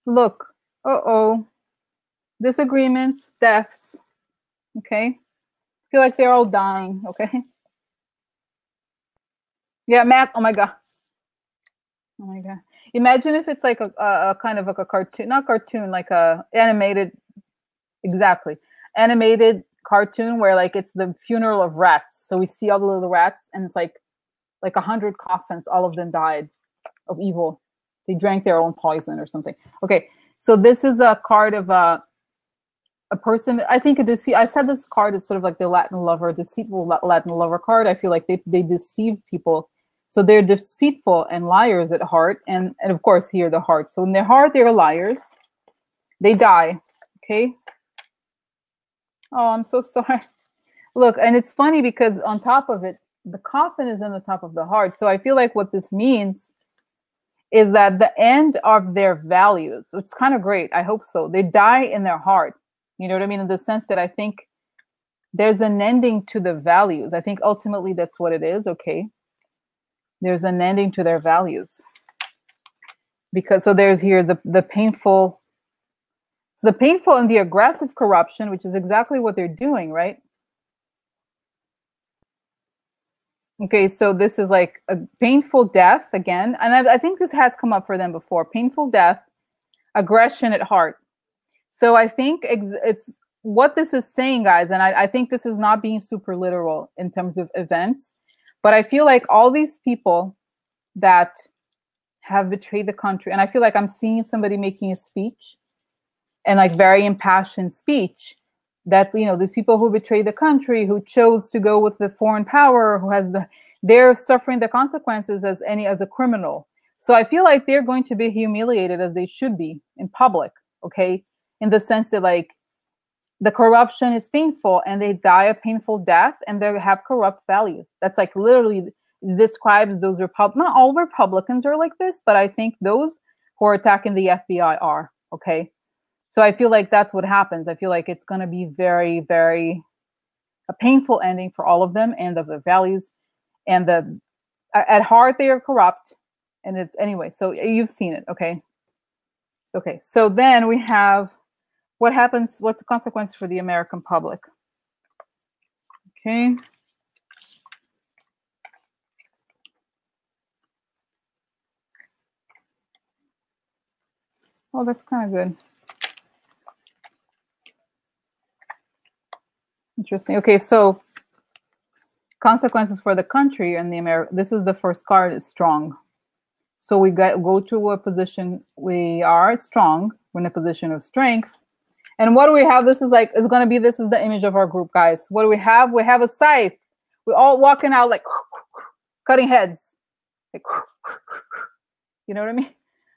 Look. Uh-oh. Disagreements, deaths. Okay. I feel like they're all dying. Okay. Yeah, mass. Oh my God. Oh my God. Imagine if it's like a kind of like a cartoon, not cartoon, like a animated, exactly. Animated cartoon where like it's the funeral of rats. So we see all the little rats and it's like 100 coffins, all of them died of evil. They drank their own poison or something. Okay. So this is a card of a person. I think I said this card is sort of like the Latin lover, deceitful Latin lover card. I feel like they deceive people. So they're deceitful and liars at heart. And of course here the heart. So in their heart, they're liars. They die. Okay. Oh, I'm so sorry. Look, and it's funny because on top of it, the coffin is on the top of the heart. So I feel like what this means is that the end of their values, it's kind of great. I hope so. They die in their heart. You know what I mean? In the sense that I think there's an ending to the values. I think ultimately that's what it is. Okay. There's an ending to their values. Because so there's here the painful and the aggressive corruption, which is exactly what they're doing, right? Okay, so this is like a painful death again. And I think this has come up for them before. Painful death, aggression at heart. So I think it's what this is saying, guys, and I think this is not being super literal in terms of events, but I feel like all these people that have betrayed the country, and I feel like I'm seeing somebody making a speech and like very impassioned speech that, you know, these people who betrayed the country, who chose to go with the foreign power, they're suffering the consequences as a criminal. So I feel like they're going to be humiliated as they should be in public. Okay. In the sense that like the corruption is painful and they die a painful death and they have corrupt values. That's like literally describes those not all Republicans are like this, but I think those who are attacking the FBI are. Okay. So I feel like that's what happens. I feel like it's going to be very, very a painful ending for all of them and of their values. And at heart, they are corrupt. And it's anyway, so you've seen it. Okay. Okay. So then we have what happens, what's the consequence for the American public? Okay. Oh, that's kind of good. Interesting. Okay, so consequences for the country and the America. This is the first card. Is strong. So we go to a position. We are strong. We're in a position of strength. And what do we have? This is like it's gonna be. This is the image of our group, guys. What do we have? We have a scythe. We're all walking out like cutting heads. Like, you know what I mean?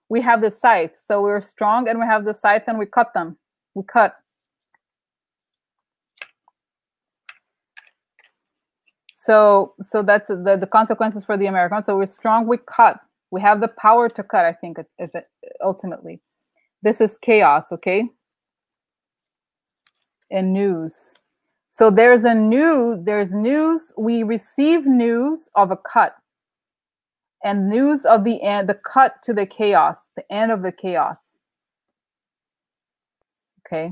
We have the scythe. So we're strong, and we have the scythe, and we cut them. We cut. So that's the consequences for the Americans. So we're strong, we cut. We have the power to cut, I think, ultimately. This is chaos, okay? And news. So there's news. We receive news of a cut. And news of the end, the cut to the chaos, the end of the chaos. Okay.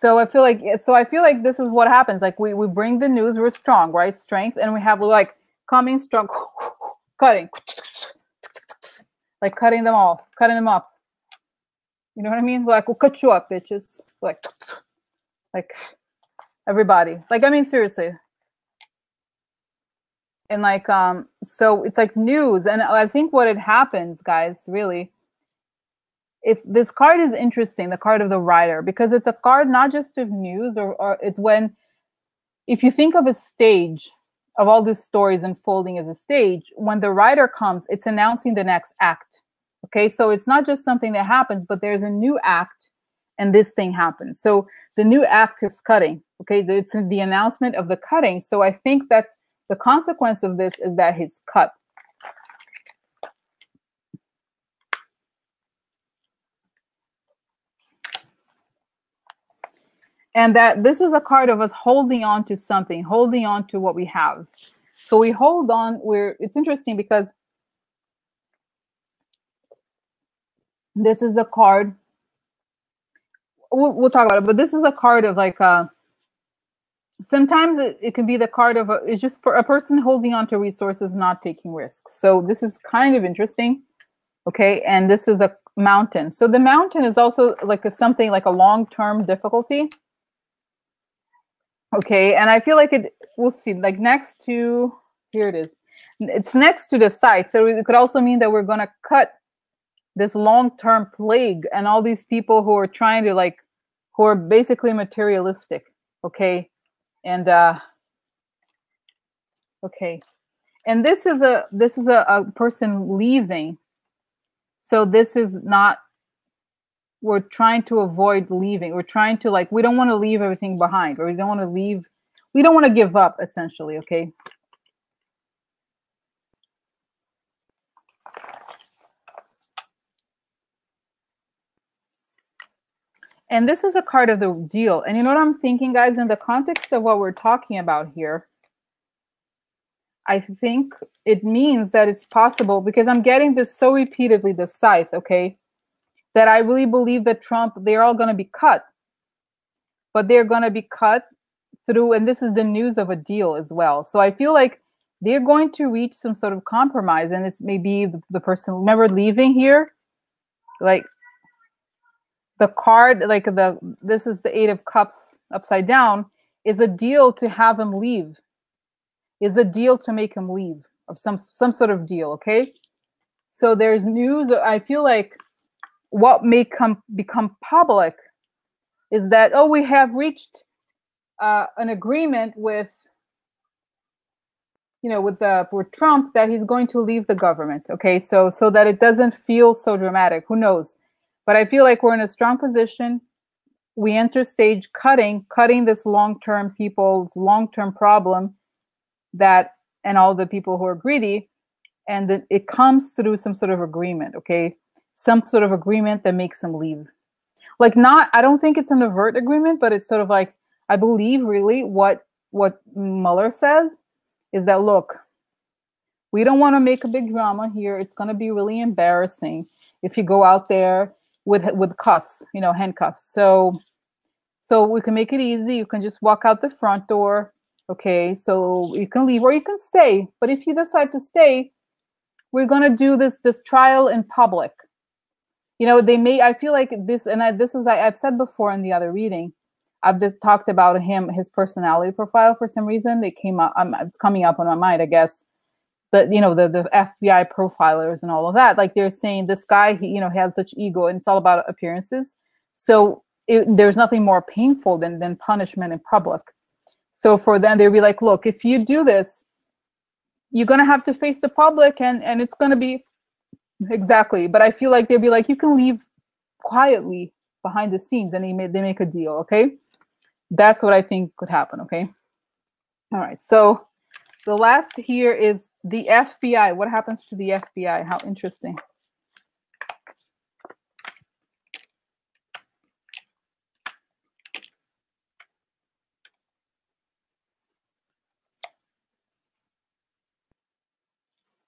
So I feel like this is what happens. Like we bring the news, we're strong, right? Strength, and we have like coming strong, cutting, like cutting them all, cutting them up. You know what I mean? Like we'll cut you up, bitches. Like everybody. Like I mean seriously. And like so it's like news, and I think what it happens, guys, really, if this card is interesting, the card of the writer, because it's a card not just of news, or it's when, if you think of a stage of all these stories unfolding as a stage, when the writer comes, it's announcing the next act. Okay, so it's not just something that happens, but there's a new act and this thing happens. So the new act is cutting. Okay, it's the announcement of the cutting. So I think that's the consequence of this, is that he's cut. And that this is a card of us holding on to something, holding on to what we have. So we hold on. It's interesting because this is a card. We'll talk about it, but this is a card of like sometimes it can be the card of it's just for a person holding on to resources, not taking risks. So this is kind of interesting. Okay, and this is a mountain. So the mountain is also like something like a long-term difficulty. Okay, and I feel like we'll see, like next to, here it is. It's next to the scythe. So it could also mean that we're going to cut this long-term plague and all these people who are trying to like, who are basically materialistic. Okay, and okay, and this is a person leaving. So this is not, we're trying to avoid leaving. We're trying to like, we don't want to leave everything behind, or we don't want to leave, we don't want to give up, essentially. Okay. And this is a card of the deal. And you know what I'm thinking, guys, in the context of what we're talking about here, I think it means that it's possible, because I'm getting this so repeatedly, the scythe, okay, that I really believe that Trump, they're all going to be cut. But they're going to be cut through, and this is the news of a deal as well. So I feel like they're going to reach some sort of compromise, and it's maybe the person, remember, leaving here, like the card, like this is the 8 of Cups upside down, is a deal to have him leave, is a deal to make him leave, of some sort of deal. Okay, so there's news. I feel like what may become public is that, oh, we have reached an agreement with, you know, with Trump, that he's going to leave the government. Okay, so that it doesn't feel so dramatic. Who knows? But I feel like we're in a strong position. We enter stage cutting this long-term people's long-term problem, that, and all the people who are greedy, and that it comes through some sort of agreement. Okay, some sort of agreement that makes them leave. Like, not, I don't think it's an overt agreement, but it's sort of like, I believe really what Mueller says is that, look, we don't want to make a big drama here. It's going to be really embarrassing if you go out there with cuffs, you know, handcuffs. So we can make it easy. You can just walk out the front door. Okay, so you can leave or you can stay. But if you decide to stay, we're going to do this trial in public. You know, they may, I feel like this, and I've said before in the other reading, I've just talked about his personality profile for some reason. It came up, it's coming up on my mind, I guess. But, you know, the FBI profilers and all of that, like they're saying this guy, he has such ego, and it's all about appearances. So there's nothing more painful than punishment in public. So for them, they'd be like, look, if you do this, you're going to have to face the public, and it's going to be, exactly. But I feel like they'd be like, you can leave quietly behind the scenes, and they make a deal. Okay, that's what I think could happen. Okay, all right. So the last here is the FBI. What happens to the FBI? How interesting.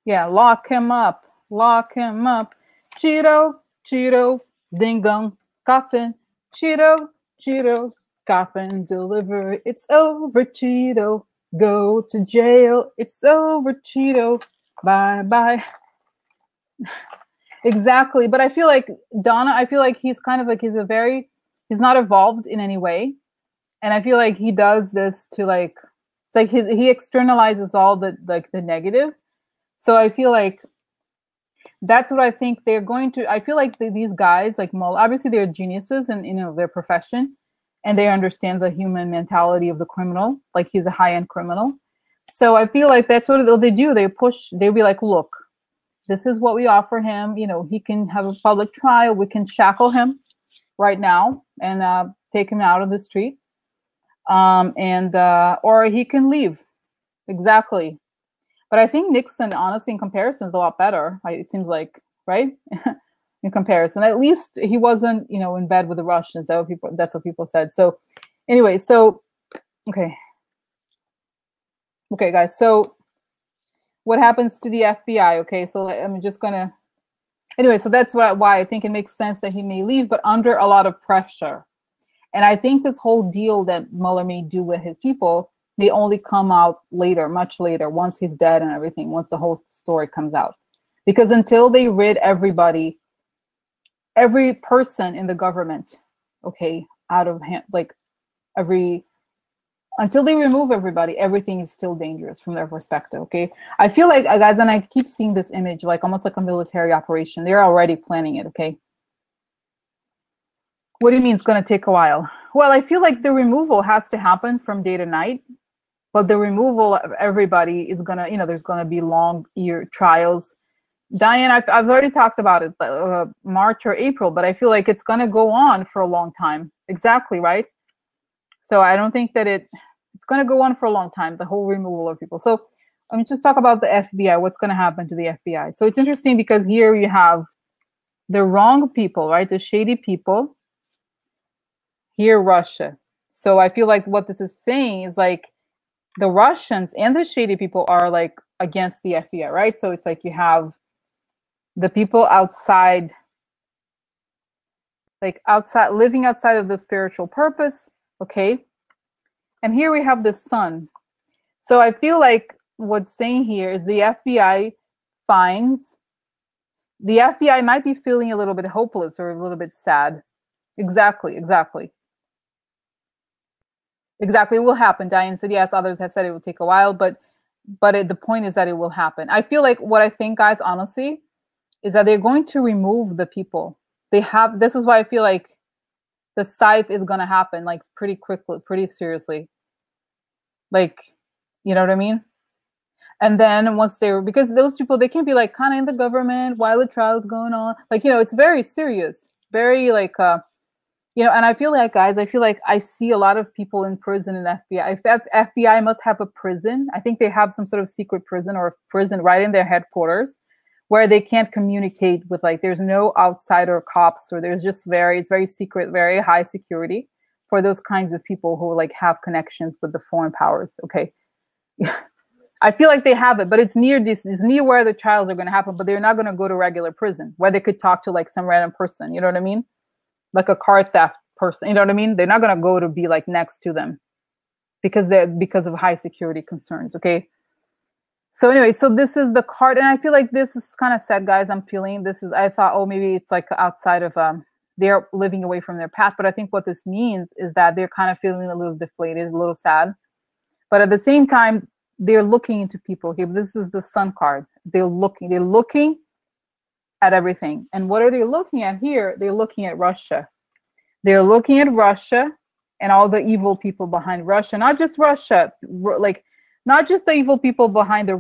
Yeah, lock him up. Lock him up. Cheeto, Cheeto, ding dong, coffin. Cheeto, Cheeto, Cop and deliver. It's over, Cheeto. Go to jail. It's over, Cheeto. Bye bye. Exactly. But I feel like Donna, I feel like he's kind of like he's not evolved in any way. And I feel like he does this to like it's like he externalizes all the like the negative. So I feel like that's what I think they're going to. I feel like these guys, like Mull, obviously they're geniuses in their profession, and they understand the human mentality of the criminal. Like he's a high end criminal, so I feel like that's what they do. They push. They'll be like, look, this is what we offer him. You know, he can have a public trial. We can shackle him right now and take him out of the street, and or he can leave. Exactly. But I think Nixon, honestly, in comparison, is a lot better. It seems like, right? In comparison, at least he wasn't, in bed with the Russians. That's what people said. So, anyway, okay, guys. So, what happens to the FBI? Okay, so I'm just gonna. Anyway, so that's why I think it makes sense that he may leave, but under a lot of pressure. And I think this whole deal that Mueller may do with his people may only come out later, much later, once he's dead and everything, once the whole story comes out. Because until they rid everybody, every person in the government, okay, out of hand, like until they remove everybody, everything is still dangerous from their perspective, okay? I feel like, guys, and I keep seeing this image, like almost like a military operation. They're already planning it, okay? What do you mean it's going to take a while? Well, I feel like the removal has to happen from day to night. But the removal of everybody is gonna, there's gonna be long year trials. Diane, I've already talked about it, March or April, but I feel like it's gonna go on for a long time. Exactly, right? So I don't think that it's gonna go on for a long time, the whole removal of people. So let me just talk about the FBI, what's gonna happen to the FBI. So it's interesting because here you have the wrong people, right? The shady people. Here, Russia. So I feel like what this is saying is like, the Russians and the shady people are like against the FBI, right? So it's like you have the people outside, living outside of the spiritual purpose, okay? And here we have the sun. So I feel like what's saying here is the FBI might be feeling a little bit hopeless or a little bit sad. Exactly. Exactly, it will happen. Diane said yes. Others have said it will take a while, but the point is that it will happen. I feel like what I think, guys, honestly, is that they're going to remove the people. This is why I feel like the scythe is going to happen, like pretty quickly, pretty seriously. Like, you know what I mean? And then because those people, they can't be like kind of in the government while the trial is going on. Like, it's very serious, very like, and I feel like, guys, I see a lot of people in prison in FBI. If FBI must have a prison, I think they have some sort of secret prison or prison right in their headquarters where they can't communicate with, like, there's no outsider cops, or there's just it's very secret, very high security for those kinds of people who like have connections with the foreign powers. Okay. I feel like they have it, but it's near where the trials are going to happen, but they're not going to go to regular prison where they could talk to like some random person. You know what I mean? Like a car theft person, you know what I mean? They're not going to go to be like next to them because of high security concerns. Okay. So anyway, so this is the card. And I feel like this is kind of sad, guys. I thought, oh, maybe it's like outside of, they're living away from their path. But I think what this means is that they're kind of feeling a little deflated, a little sad. But at the same time, they're looking into people here. This is the sun card. They're looking at everything. And what are they looking at here? They're looking at Russia. They're looking at Russia and all the evil people behind Russia. Not just Russia, like not just the evil people behind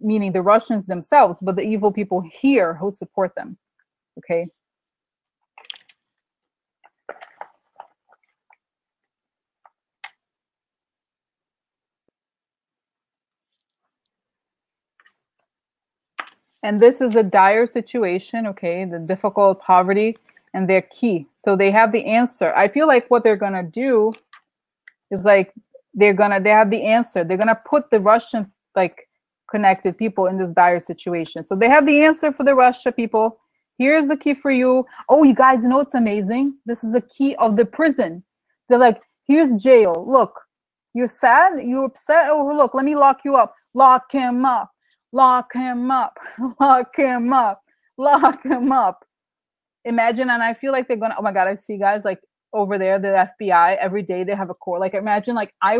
meaning the Russians themselves, but the evil people here who support them. Okay. And this is a dire situation, okay? The difficult poverty, and they're key. So they have the answer. I feel like what they're going to do is like, they have the answer. They're going to put the Russian, like, connected people in this dire situation. So they have the answer for the Russia people. Here's the key for you. Oh, you guys know what's amazing? This is a key of the prison. They're like, Here's jail. Look, you're sad, you're upset. Oh, look, let me lock you up. Lock him up. Lock him up. Lock him up. Lock him up. Imagine, and I feel like they're gonna. Oh my God, I see guys like over there, the FBI. Every day they have a court. Like imagine, like I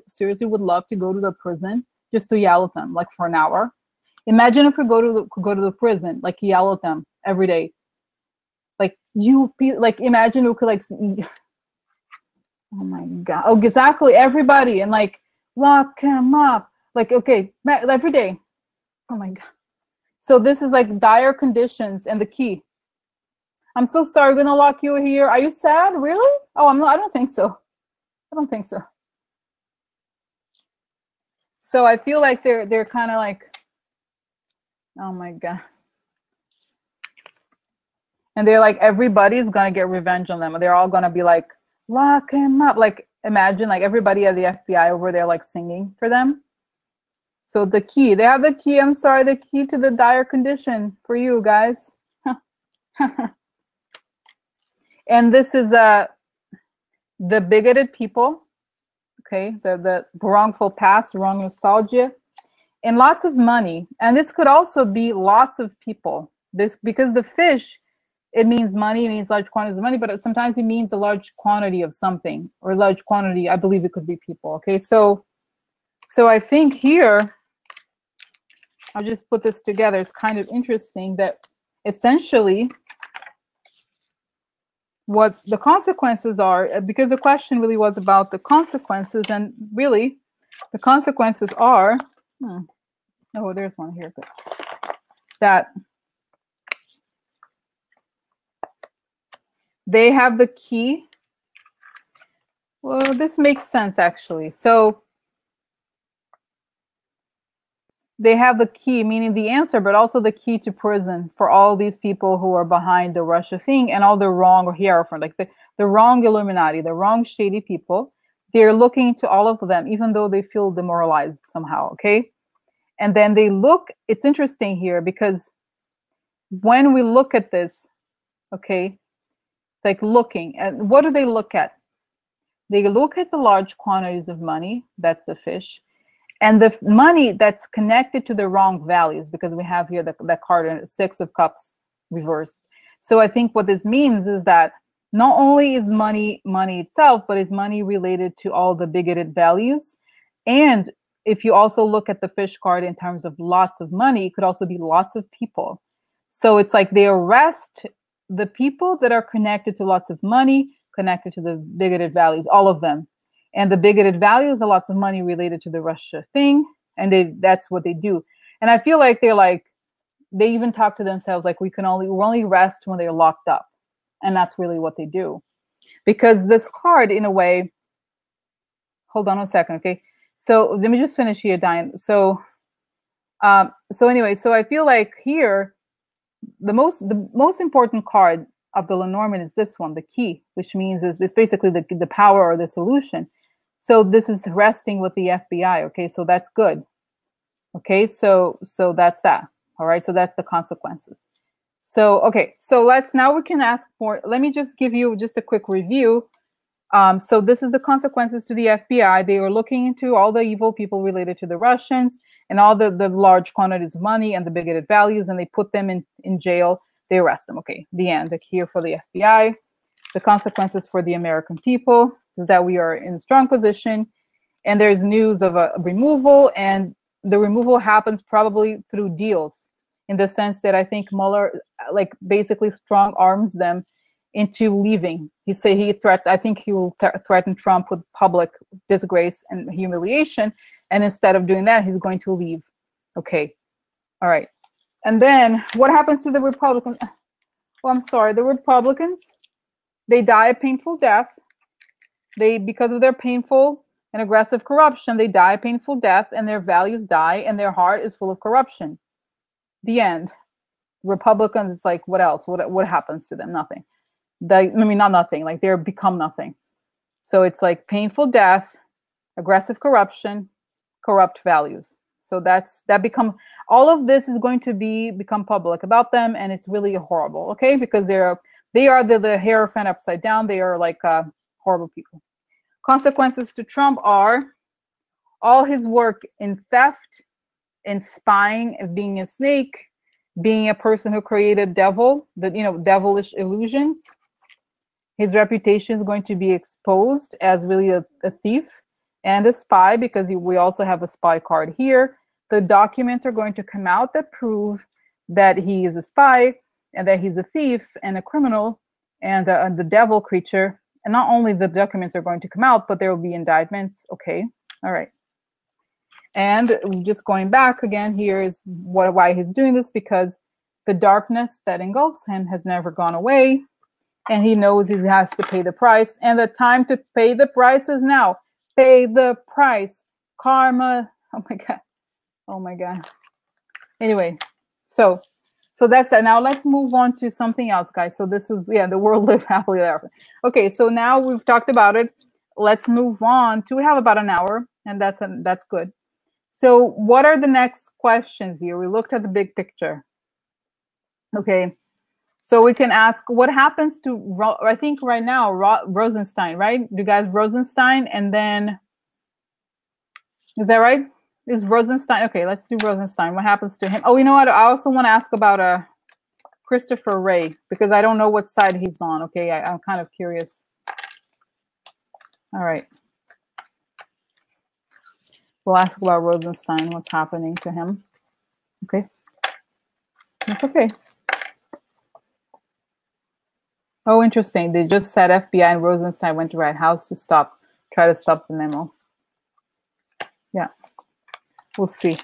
seriously would love to go to the prison just to yell at them, like for an hour. Imagine if we go to the prison, like yell at them every day. Like imagine we could like. Oh my God. Oh, exactly. Everybody. And like, lock him up. Like, okay, every day. Oh my God. So this is like dire conditions and the key. I'm so sorry. We're going to lock you here. Are you sad? Really? Oh, I'm not. I don't think so. I don't think so. So I feel like they're kind of like, oh my God. And they're like, everybody's going to get revenge on them. They're all going to be like, lock him up. Like imagine like everybody at the FBI over there like singing for them. So the key, they have the key. I'm sorry, the key to the dire condition for you guys. And this is the bigoted people. Okay, the wrongful past, wrong nostalgia, and lots of money. And this could also be lots of people. This because the fish, it means money, it means large quantities of money, but sometimes it means a large quantity of something or a large quantity. I believe it could be people. Okay, so I think here, I'll just put this together. It's kind of interesting that essentially what the consequences are, because the question really was about the consequences, and really the consequences are, oh, there's one here, that they have the key. Well, this makes sense actually. So they have the key, meaning the answer, but also the key to prison for all these people who are behind the Russia thing and all the wrong or hierophant, like the wrong Illuminati, the wrong shady people. They're looking to all of them, even though they feel demoralized somehow, okay? And then they look, it's interesting here because when we look at this, okay, it's like looking at, what do they look at? They look at the large quantities of money, that's the fish, and the money that's connected to the wrong values, because we have here the card, 6 of Cups reversed. So I think what this means is that not only is money itself, but is money related to all the bigoted values. And if you also look at the fish card in terms of lots of money, it could also be lots of people. So it's like they arrest the people that are connected to lots of money, connected to the bigoted values, all of them. And the bigoted values are lots of money related to the Russia thing. And that's what they do. And I feel like they even talk to themselves like we're only rest when they're locked up. And that's really what they do. Because this card, in a way, hold on a second, okay? So let me just finish here, Diane. So anyway, so I feel like here, the most important card of the Lenormand is this one, the key, which means it's basically the power or the solution. So this is resting with the FBI, okay? So that's good. Okay, so that's that. All right, so that's the consequences. So, okay, so now we can ask for, let me just give you just a quick review. So this is the consequences to the FBI. They are looking into all the evil people related to the Russians and all the large quantities of money and the bigoted values, and they put them in jail. They arrest them. Okay, the end. The here for the FBI. The consequences for the American people is that we are in a strong position, and there's news of a removal, and the removal happens probably through deals, in the sense that I think Mueller like basically strong arms them into leaving. I think he will threaten Trump with public disgrace and humiliation, and instead of doing that, he's going to leave. Okay, all right. And then what happens to the Republicans? Well, I'm sorry, the Republicans, they die a painful death. Because of their painful and aggressive corruption, they die a painful death, and their values die, and their heart is full of corruption. The end. Republicans, it's like, what else? What happens to them? Nothing. Not nothing. Like they become nothing. So it's like painful death, aggressive corruption, corrupt values. So all of this is going to become public about them, and it's really horrible. Okay, because they are the hierophant upside down. They are like horrible people. Consequences to Trump are all his work in theft, in spying, and being a snake, being a person who created devilish illusions. His reputation is going to be exposed as really a thief and a spy, because we also have a spy card here. The documents are going to come out that prove that he is a spy and that he's a thief and a criminal and the devil creature. And not only the documents are going to come out, but there will be indictments. Okay, all right. And just going back again, here is why he's doing this, because the darkness that engulfs him has never gone away, and he knows he has to pay the price, and the time to pay the price is now. Pay the price. Karma. Oh my God. Oh my God. Anyway, so that's that. Now let's move on to something else, guys. So this is, the world lives happily ever after. Okay, so now we've talked about it. Let's move on to, we have about an hour, and that's good. So what are the next questions here? We looked at the big picture. Okay, so we can ask, what happens to, I think right now, Rosenstein, right? You guys, Rosenstein, and then, is that right? Is Rosenstein, okay, let's do Rosenstein. What happens to him? Oh, you know what? I also want to ask about Christopher Wray, because I don't know what side he's on, okay? I'm kind of curious. All right. We'll ask about Rosenstein, what's happening to him. Okay. That's okay. Oh, interesting. They just said FBI and Rosenstein went to White House to try to stop the memo. Yeah. We'll see.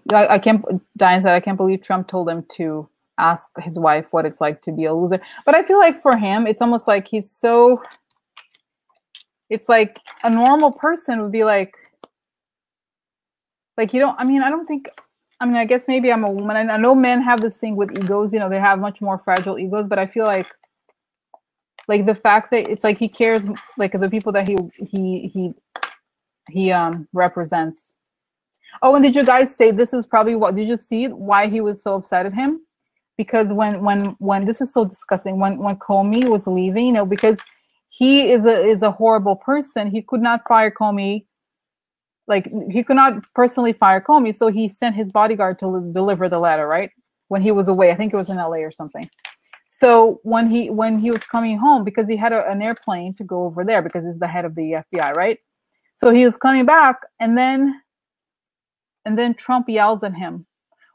Diane said, I can't believe Trump told him to ask his wife what it's like to be a loser. But I feel like for him, it's almost like it's like a normal person would be like I guess maybe I'm a woman. And I know men have this thing with egos, they have much more fragile egos, but I feel like the fact that it's like he cares, like the people that he represents. Oh, and did you guys say this is probably did you see why he was so upset at him? Because when this is so disgusting, when Comey was leaving, because he is a horrible person, he could not fire Comey. Like, he could not personally fire Comey, so he sent his bodyguard to deliver the letter, right? When he was away, I think it was in LA or something. So when he was coming home, because he had an airplane to go over there, because he's the head of the FBI, right? So he was coming back, and then Trump yells at him.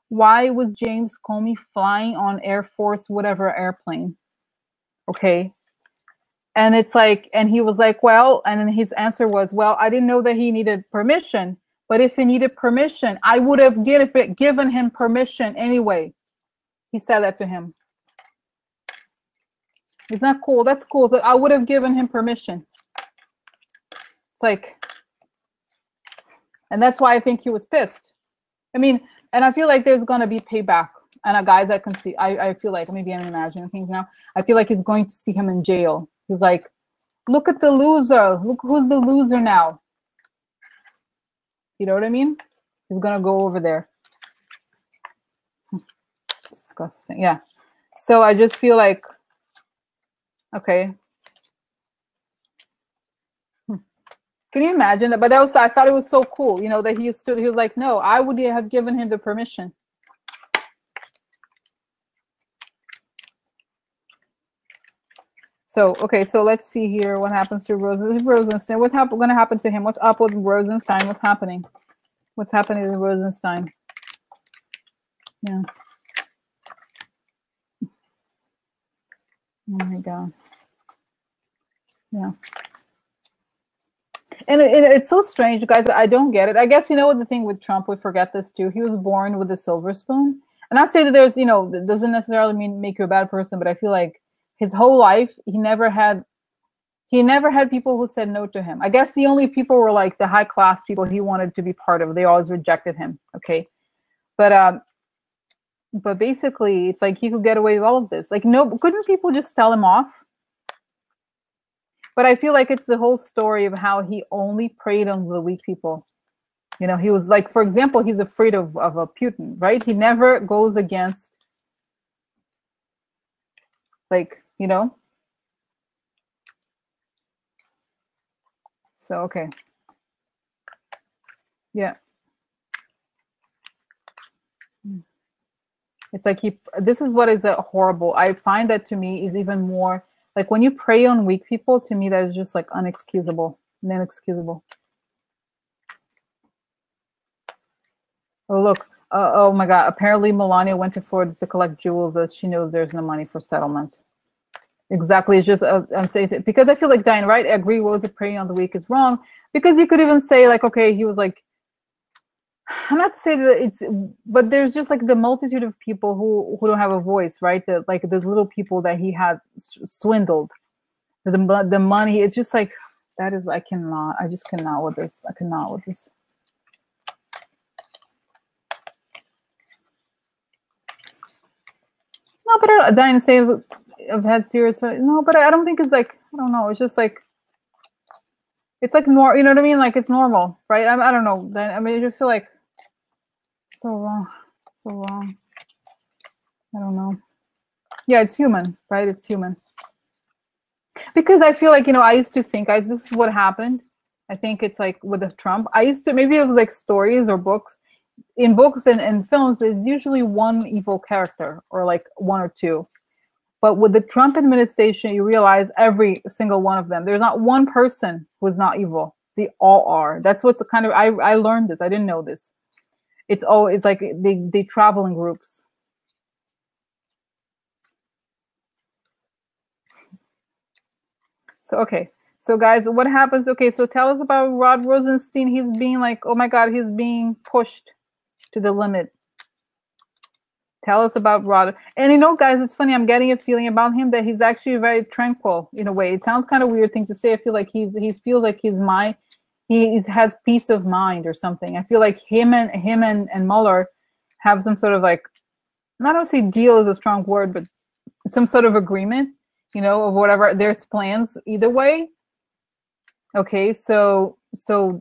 Why was James Comey flying on Air Force whatever airplane? Okay. And it's like, and he was like, well, and then his answer was, well, I didn't know that he needed permission, but if he needed permission, I would have given him permission anyway. He said that to him. Isn't that cool? That's cool. So I would have given him permission. It's like, and that's why I think he was pissed. I mean, and I feel like there's going to be payback. And guys, I can see, I feel like, maybe I'm imagining things now. I feel like he's going to see him in jail. He's like, look at the loser. Look who's the loser now. You know what I mean? He's going to go over there. Disgusting. Yeah. So I just feel like, okay. Can you imagine that? But I thought it was so cool, that he was like, no, I would have given him the permission. So, okay, so let's see here what happens to Rosenstein. What's going to happen to him? What's up with Rosenstein? What's happening? What's happening to Rosenstein? Yeah. Oh my God. Yeah. And it's so strange, guys. I don't get it. I guess, the thing with Trump, we forget this too. He was born with a silver spoon. And I say that there's, that doesn't necessarily make you a bad person, but I feel like his whole life, he never had people who said no to him. I guess the only people were like the high class people he wanted to be part of. They always rejected him. Okay. But basically it's like he could get away with all of this. Like, no, couldn't people just tell him off? But I feel like it's the whole story of how he only preyed on the weak people. He was like, for example, he's afraid of a Putin, right? He never goes against Like, you know? So, okay. Yeah. It's like this is what is horrible. I find that to me is even more like when you prey on weak people, to me that is just like unexcusable and inexcusable. Oh, look. Oh my God. Apparently Melania went to Florida to collect jewels as she knows there's no money for settlement. Exactly. It's just, I'm saying it because I feel like Diane, right? I agree. What was it preying on the weak is wrong. Because you could even say like, okay, he was like, I'm not saying that it's, but there's just like the multitude of people who don't have a voice, right? The like the little people that he had swindled, the money. It's just like that is I just cannot with this. I cannot with this. No, but I didn't say I've had serious. No, but I don't think it's like I don't know. It's just like it's like more. You know what I mean? Like it's normal, right? I don't know. I mean, I just feel like so wrong, so wrong. I don't know. Yeah, it's human, right? It's human. Because I feel like, you know, I used to think, guys, this is what happened. I think it's like with the Trump. I used to, maybe it was like stories or books. In books and films, there's usually one evil character or like one or two. But with the Trump administration, you realize every single one of them. There's not one person who's not evil. They all are. That's what's the kind of, I learned this. I didn't know this. It's like they travel in groups. So, okay. So guys, what happens? Okay, so tell us about Rod Rosenstein. He's being like, oh my God, he's being pushed to the limit. Tell us about Rod. And you know, guys, it's funny. I'm getting a feeling about him that he's actually very tranquil in a way. It sounds kind of weird thing to say. I feel like he feels like he has peace of mind or something. I feel like him and Mueller have some sort of like, I don't say deal is a strong word, but some sort of agreement, you know, of whatever there's plans either way. Okay, so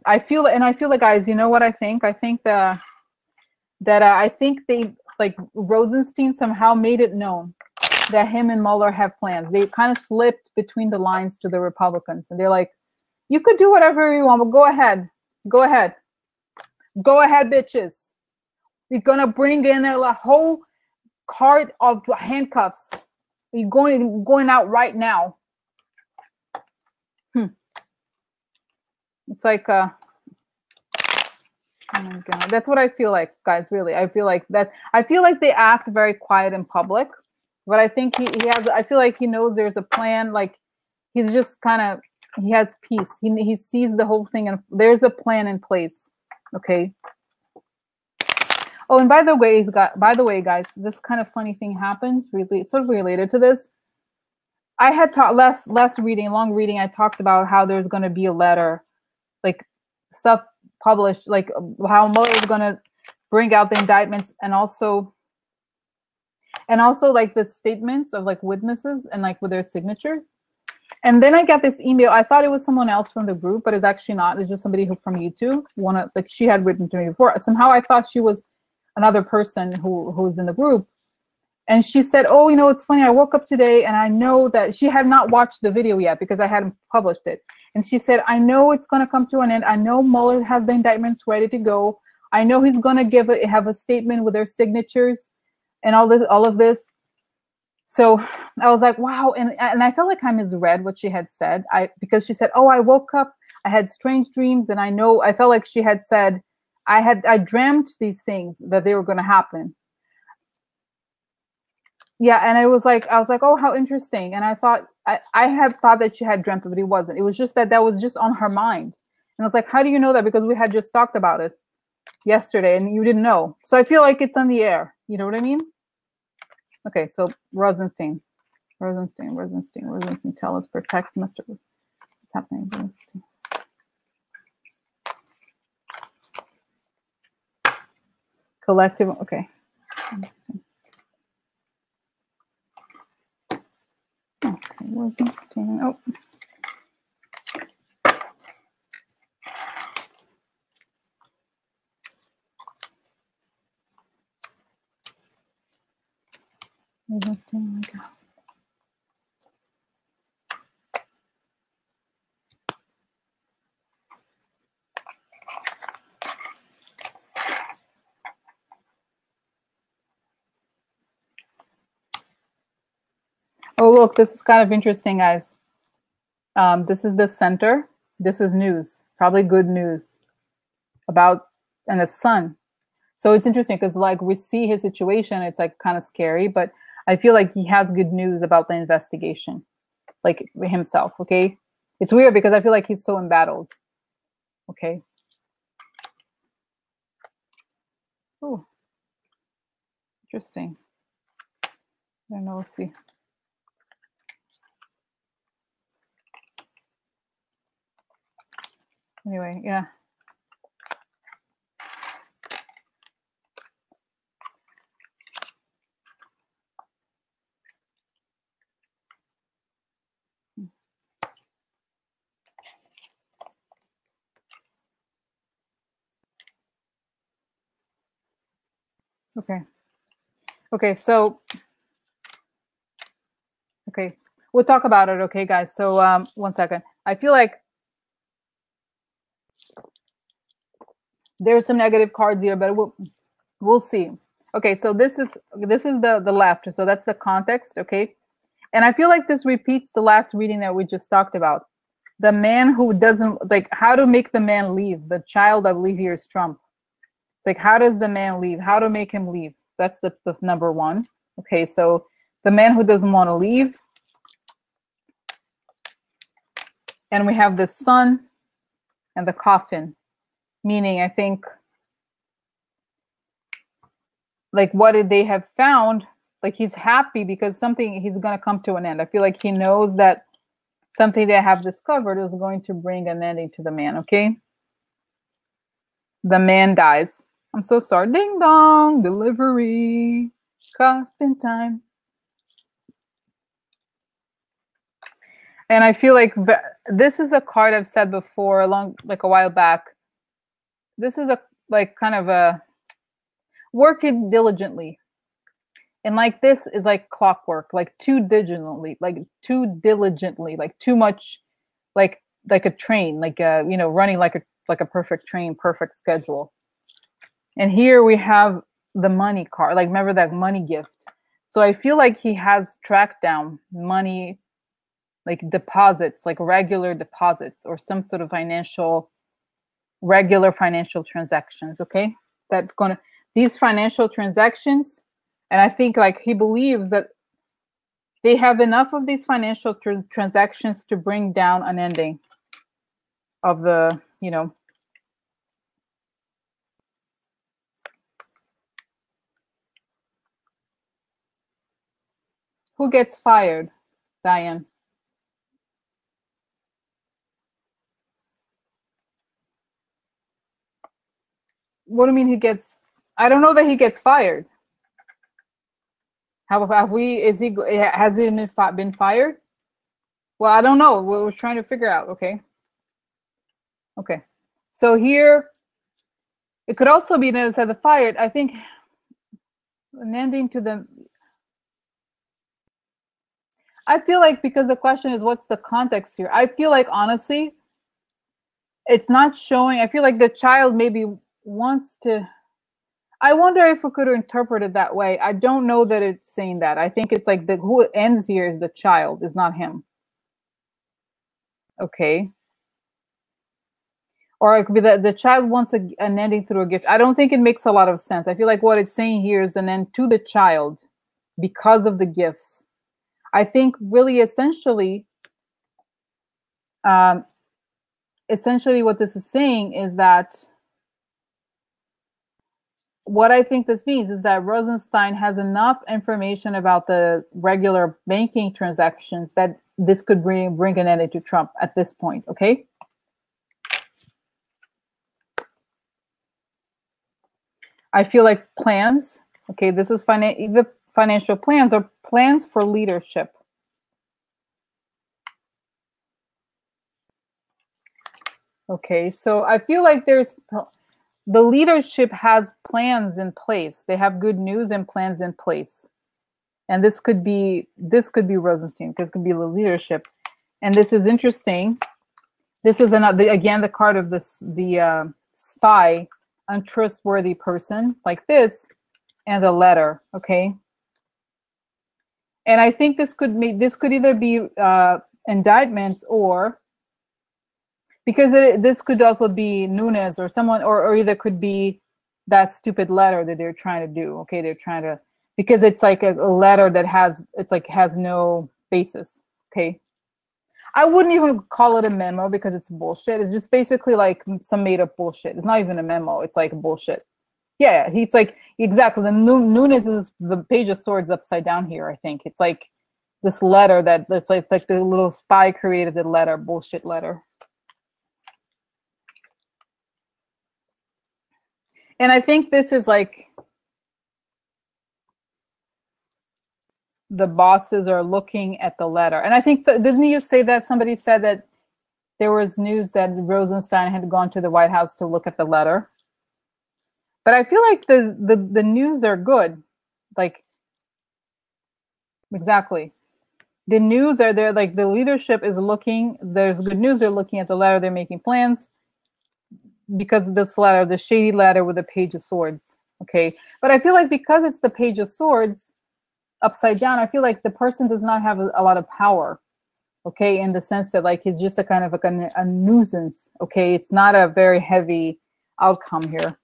I feel like, guys, you know what I think? I think that I think they like Rosenstein somehow made it known that him and Mueller have plans. They kind of slipped between the lines to the Republicans, and they're like, "You could do whatever you want, but go ahead, bitches. We're gonna bring in a whole cart of handcuffs. You're going out right now." It's like oh my God. That's what I feel like, guys, really. I feel like they act very quiet in public, but I think he has, I feel like he knows there's a plan. Like he's just kind of, he has peace. He sees the whole thing and there's a plan in place. Okay. Oh, and by the way, guys, this kind of funny thing happened. Really, it's sort of related to this. I had taught long reading. I talked about how there's going to be a letter, like stuff published, like how Mueller is going to bring out the indictments and also like the statements of like witnesses and like with their signatures. And then I got this email. I thought it was someone else from the group, but it's actually not. It's just somebody who from YouTube. Like she had written to me before. Somehow I thought she was another person who's in the group. And she said, "Oh, you know, it's funny. I woke up today and I know that," she had not watched the video yet because I hadn't published it. And she said, "I know it's going to come to an end. I know Mueller has the indictments ready to go. I know he's going to have a statement with their signatures and all of this." So I was like, wow. And I felt like I misread what she had said. Because she said, "Oh, I woke up, I had strange dreams. And I felt like she had said, I dreamt these things that they were going to happen." Yeah, and I was like, "Oh, how interesting." And I thought, I had thought that she had dreamt it, but it wasn't. It was just that was just on her mind. And I was like, "How do you know that?" Because we had just talked about it yesterday, and you didn't know. So I feel like it's on the air. You know what I mean? Okay, so Rosenstein, tell us, protect Mr. What's happening? Rosenstein. Collective. Okay. Rosenstein. Okay, Rosenstein. Oh. Rosenstein, oh my God. look, this is kind of interesting, guys. This is the center. This is news, probably good news about, and the sun. So it's interesting because like we see his situation, it's like kind of scary, but I feel like he has good news about the investigation, like himself, okay? It's weird because I feel like he's so embattled, okay? Oh, interesting. I don't know, we'll see. Anyway, yeah. Okay. Okay, so, okay, we'll talk about it, okay, guys? So 1 second. I feel like there's some negative cards here, but we'll see. Okay, so this is the left, so that's the context, okay? And I feel like this repeats the last reading that we just talked about. The man who doesn't, like, how to make the man leave. The child, I believe here is Trump. It's like, how does the man leave? How to make him leave? That's the number one. Okay, so the man who doesn't want to leave. And we have the sun and the coffin. Meaning, I think, like, what did they have found? Like, he's happy because something, he's going to come to an end. I feel like he knows that something they have discovered is going to bring an ending to the man, okay? The man dies. I'm so sorry. Ding dong, delivery, coffin time. And I feel like this is a card I've said before, like a while back. This is a, like, kind of a work it diligently. And like this is like clockwork, like too diligently, like too much, like a train, like you know, running like a perfect train, perfect schedule. And here we have the money card, like remember that money gift. So I feel like he has tracked down money, like deposits, like regular deposits or some sort of regular financial transactions, okay? That's gonna, these financial transactions, and I think like he believes that they have enough of these financial transactions to bring down an ending of the, you know. Who gets fired, Diane? What do you mean he gets, I don't know that he gets fired. Have we, has he been fired? Well, I don't know. We're trying to figure out, okay? Okay. So here, it could also be that instead of fired, I think an ending to the, I feel like because the question is what's the context here? I feel like honestly, it's not showing, I feel like the child maybe wants to, I wonder if we could interpret it that way. I don't know that it's saying that. I think it's like who ends here is the child, is not him. Okay. Or it could be that the child wants an ending through a gift. I don't think it makes a lot of sense. I feel like what it's saying here is an end to the child because of the gifts. I think really essentially what this is saying is that what I think this means is that Rosenstein has enough information about the regular banking transactions that this could bring an end to Trump at this point, okay? I feel like plans, okay, this is the financial plans are plans for leadership. Okay, so I feel like the leadership has plans in place. They have good news and plans in place. And this could be Rosenstein, because it could be the leadership. And this is interesting. This is again the card of the spy, untrustworthy person, like this, and a letter, okay? And I think this could either be indictments, or because this could also be Nunes or someone, or either could be that stupid letter that they're trying to do. Okay, they're trying to, because it's like a letter that has no basis. Okay, I wouldn't even call it a memo because it's bullshit. It's just basically like some made up bullshit. It's not even a memo. It's like bullshit. Yeah, he's like, exactly. The Nunes is the Page of Swords upside down here, I think. It's like this letter that's like the little spy created the letter, bullshit letter. And I think this is like the bosses are looking at the letter. And I think, didn't you say that somebody said that there was news that Rosenstein had gone to the White House to look at the letter? But I feel like the news are good. Like, exactly. The news are there, like the leadership is looking, there's good news, they're looking at the letter, they're making plans because of this letter, the shady letter with the Page of Swords. Okay. But I feel like because it's the Page of Swords upside down, I feel like the person does not have a lot of power. Okay. In the sense that like he's just a kind of like a nuisance. Okay. It's not a very heavy outcome here.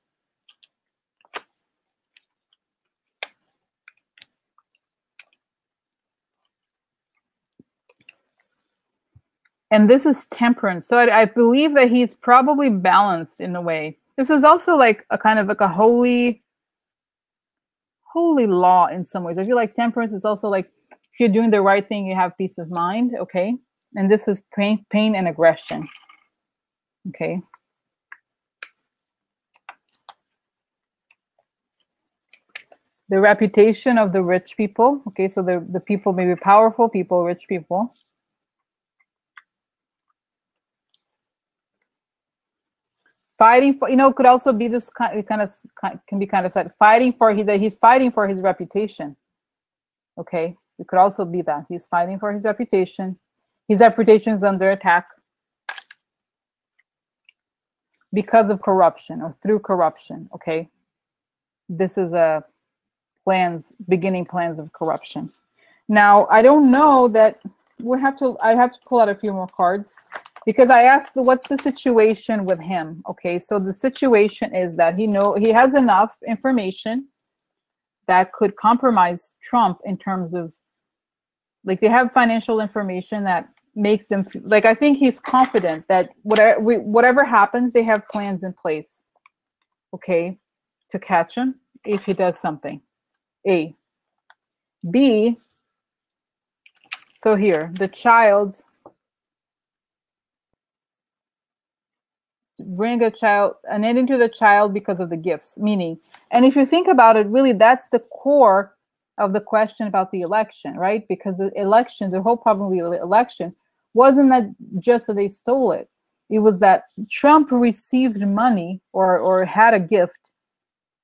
And this is Temperance. So I believe that he's probably balanced in a way. This is also like a kind of like a holy law in some ways. I feel like Temperance is also like, if you're doing the right thing, you have peace of mind. Okay. And this is pain and aggression. Okay. The reputation of the rich people. Okay. So the people, maybe powerful people, rich people. Fighting for, could also be this can be kind of said, fighting for that he's fighting for his reputation. Okay, it could also be that he's fighting for his reputation. His reputation is under attack because of corruption or through corruption. Okay, this is beginning plans of corruption. Now I don't know that I have to pull out a few more cards. Because I asked, what's the situation with him? Okay, so the situation is that he has enough information that could compromise Trump in terms of, like, they have financial information that makes them like, I think he's confident that whatever happens, they have plans in place. Okay, to catch him if he does something. A. B. So here, the child. Bring an ending to the child because of the gifts, meaning, and if you think about it, really that's the core of the question about the election, right? Because the election, the whole problem with the election wasn't that just that they stole it. It was that Trump received money or had a gift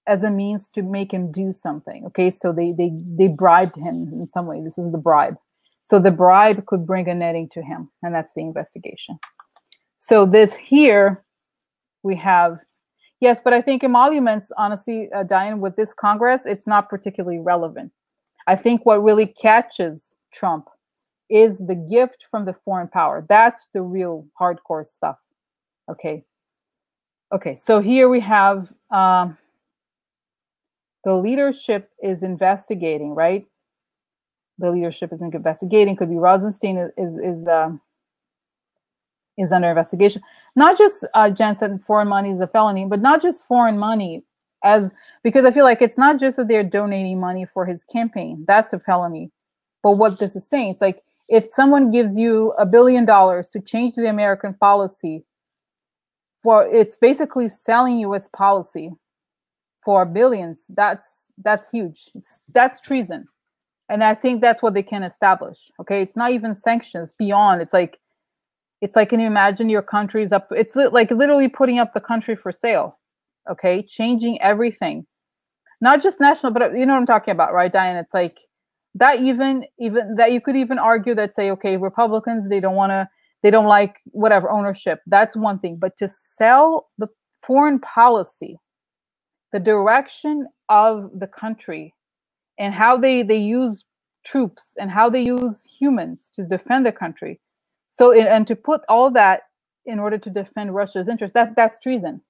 as a means to make him do something. Okay, so they bribed him in some way. This is the bribe. So the bribe could bring a netting to him, and that's the investigation. So this here, we have, yes, but I think emoluments, honestly, Diane, with this Congress, it's not particularly relevant. I think what really catches Trump is the gift from the foreign power. That's the real hardcore stuff. Okay. Okay, so here we have the leadership is investigating, right? The leadership is investigating. Could be Rosenstein is under investigation. Not just Jen said foreign money is a felony, but not just foreign money, because I feel like it's not just that they're donating money for his campaign. That's a felony. But what this is saying, it's like if someone gives you $1 billion to change the American policy, it's basically selling U.S. policy for billions. That's huge. That's treason. And I think that's what they can establish. Okay, it's not even sanctions beyond. It's like, can you imagine your country's up? It's like literally putting up the country for sale. Okay, changing everything, not just national, but you know what I'm talking about, right, Diane? It's like that. Even that, you could even argue that, say, okay, Republicans, they don't like whatever ownership. That's one thing, but to sell the foreign policy, the direction of the country, and how they use troops and how they use humans to defend the country. So, and to put all that in order to defend Russia's interests, that's treason.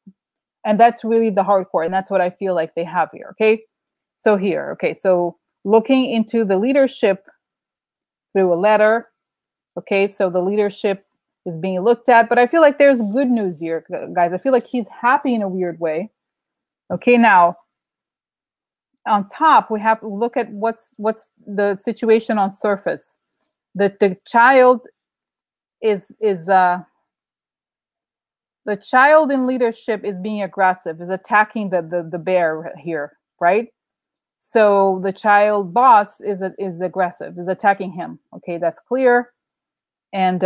And that's really the hardcore. And that's what I feel like they have here. Okay. So here, okay. So looking into the leadership through a letter. Okay. So the leadership is being looked at, but I feel like there's good news here, guys. I feel like he's happy in a weird way. Okay. Now, on top, we have to look at what's the situation on surface. The child is the child in leadership is being aggressive, is attacking the bear here, right? So the child boss is aggressive, is attacking him. Okay, that's clear. And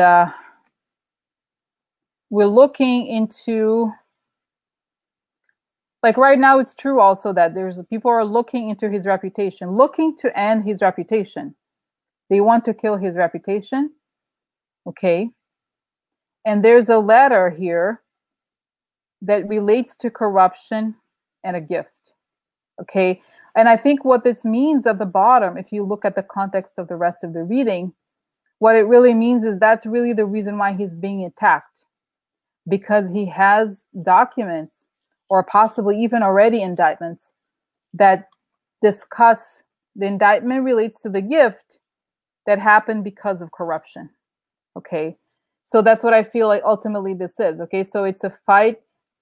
we're looking into, like right now, it's true also that there's people are looking into his reputation, looking to end his reputation. They want to kill his reputation. Okay. And there's a letter here that relates to corruption and a gift. Okay. And I think what this means at the bottom, if you look at the context of the rest of the reading, what it really means is that's really the reason why he's being attacked, because he has documents or possibly even already indictments that discuss the indictment relates to the gift that happened because of corruption. Okay. So that's what I feel like ultimately this is. Okay. So it's a fight,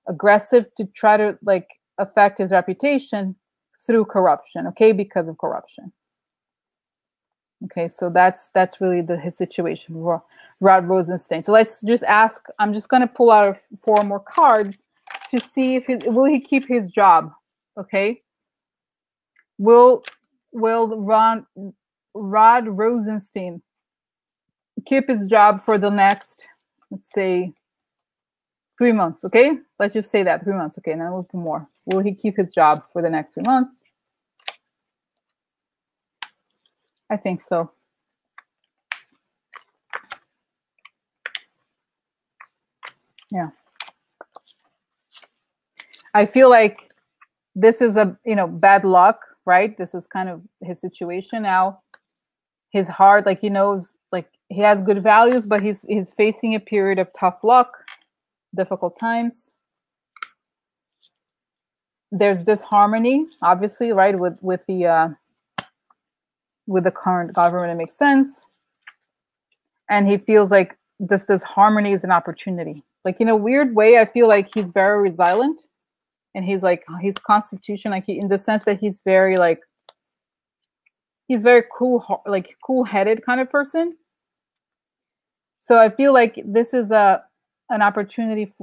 aggressive to try to like affect his reputation through corruption. Okay. Because of corruption. Okay. So that's really his situation, Rod Rosenstein. So let's just ask, I'm just going to pull out 4 more cards to see if will he keep his job. Okay. Will Rod Rosenstein keep his job for the next, let's say, 3 months, okay? Let's just say that, 3 months, okay? And then we'll do more. Will he keep his job for the next 3 months? I think so. Yeah. I feel like this is a, bad luck, right? This is kind of his situation now. His heart, like he knows, like he has good values, but he's facing a period of tough luck, difficult times. There's disharmony, obviously, right, with the current government. It makes sense, and he feels like this disharmony is an opportunity. Like in a weird way, I feel like he's very resilient, and he's like his constitution, like in the sense that he's very like he's very cool-headed kind of person. So I feel like this is an opportunity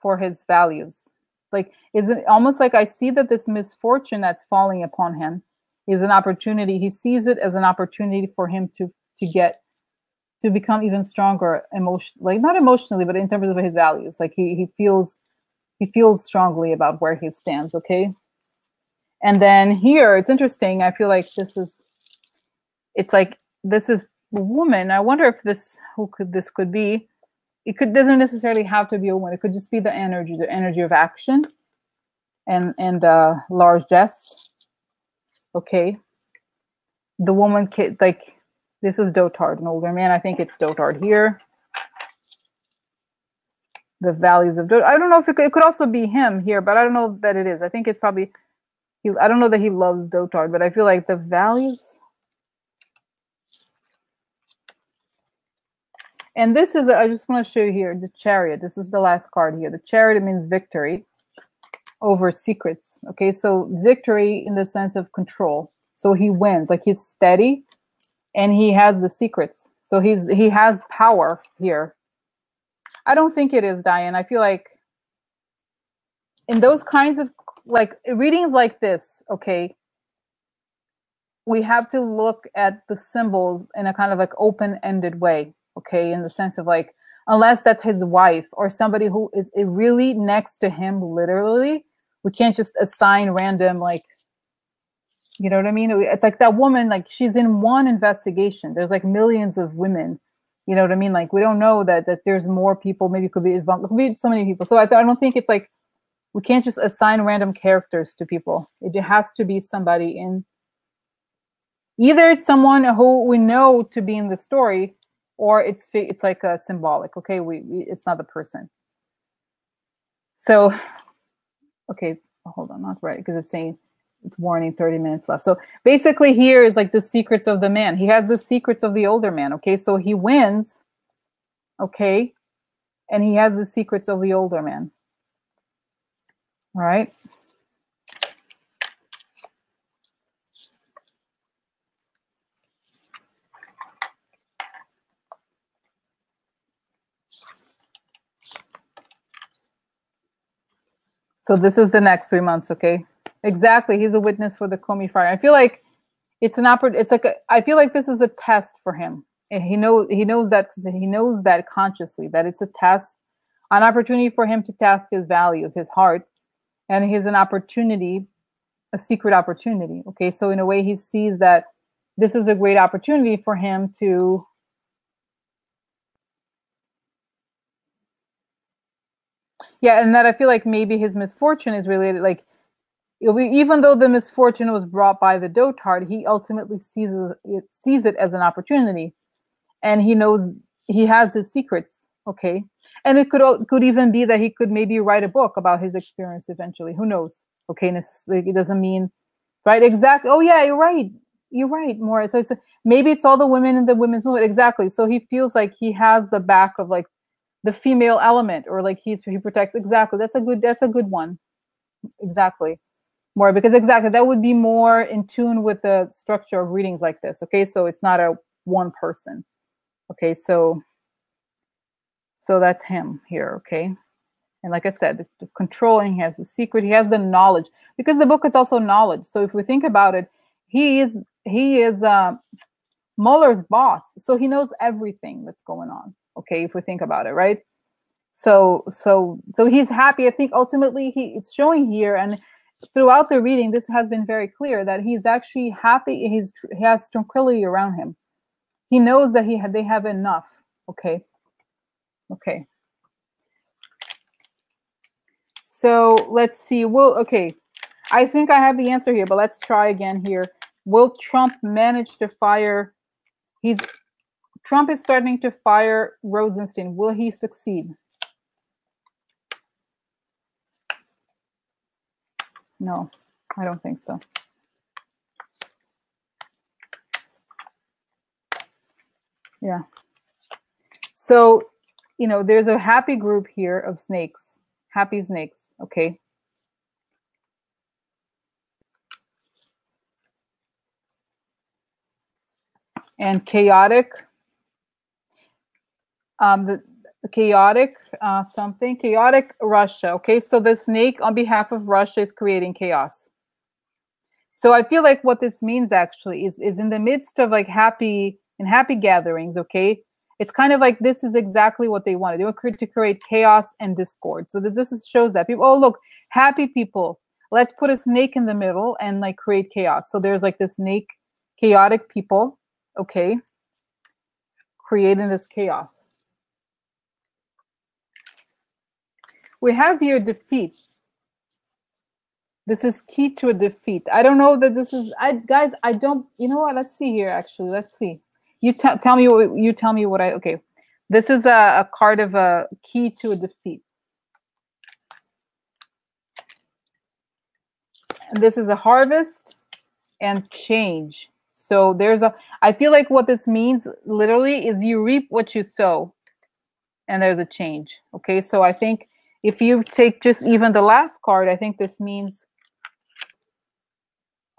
for his values. Like, is it almost like I see that this misfortune that's falling upon him is an opportunity. He sees it as an opportunity for him to become even stronger like not emotionally, but in terms of his values. Like he feels strongly about where he stands. Okay. And then here it's interesting. I feel like this is a woman. I wonder if this could be. It doesn't necessarily have to be a woman. It could just be the energy of action and largesse. Okay. The woman, like, this is dotard, an older man. I think it's dotard here. The values of dotard. I don't know if it could also be him here, but I don't know that it is. I think it's probably, I don't know that he loves dotard, but I feel like the values. And this is, I just want to show you here, the Chariot. This is the last card here. The Chariot means victory over secrets. Okay, so victory in the sense of control. So he wins, like he's steady and he has the secrets. So he has power here. I don't think it is, Diane. I feel like in those kinds of like readings like this, okay, we have to look at the symbols in a kind of like open-ended way. Okay, in the sense of like, unless that's his wife or somebody who is really next to him, literally, we can't just assign random, like, you know what I mean? It's like that woman, like she's in one investigation. There's like millions of women, you know what I mean? Like we don't know that there's more people. Maybe it could be so many people. So I don't think it's like we can't just assign random characters to people. It has to be somebody in Either it's someone who we know to be in the story, or it's like a symbolic. Okay, it's not the person. So, okay, hold on, not right, because it's saying it's warning 30 minutes left. So basically here is like the secrets of the man. He has the secrets of the older man. Okay, so he wins. Okay, and he has the secrets of the older man. All right. So this is the next 3 months, okay? Exactly. He's a witness for the Comey fire. I feel like it's an it's like I feel like this is a test for him. And he knows that consciously, that it's a test, an opportunity for him to test his values, his heart, and here's an opportunity, a secret opportunity. Okay, so in a way he sees that this is a great opportunity for him to and that I feel like maybe his misfortune is related, like even though the misfortune was brought by the dotard, he ultimately sees it as an opportunity, and he knows he has his secrets. Okay, and it could even be that he could maybe write a book about his experience eventually. Who knows? Okay, and it doesn't mean right exactly. Oh yeah, you're right. You're right, Maura. So maybe it's all the women in the women's movement. Exactly. So he feels like he has the back of like the female element, or like he protects. Exactly. That's a good one. Exactly. More, because exactly that would be more in tune with the structure of readings like this. Okay, so it's not a one person. Okay, so that's him here. Okay, and like I said, the controlling, he has the secret, he has the knowledge, because the book is also knowledge. So if we think about it, he is Mueller's boss, so he knows everything that's going on. Okay, if we think about it, right? So he's happy. I think ultimately it's showing here, and throughout the reading, this has been very clear that he's actually happy. He has tranquility around him. He knows that they have enough. Okay. Okay. So let's see. Okay. I think I have the answer here, but let's try again here. Will Trump manage to fire? Trump is threatening to fire Rosenstein. Will he succeed? No, I don't think so. Yeah. So, there's a happy group here of snakes, happy snakes. Okay. And chaotic, the chaotic chaotic Russia. Okay. So the snake on behalf of Russia is creating chaos. So I feel like what this means actually is in the midst of like happy gatherings. Okay. It's kind of like this is exactly what they wanted. They want to create chaos and discord. So shows that people, oh, look, happy people. Let's put a snake in the middle and like create chaos. So there's like this snake, chaotic people, okay, creating this chaos. We have here defeat. This is key to a defeat. I don't know that this is, guys, I don't, you know what? Let's see here, actually. Let's see. You tell me what okay. This is a card of a key to a defeat. And this is a harvest and change. So I feel like what this means literally is you reap what you sow, and there's a change. Okay, so I think if you take just even the last card, I think this means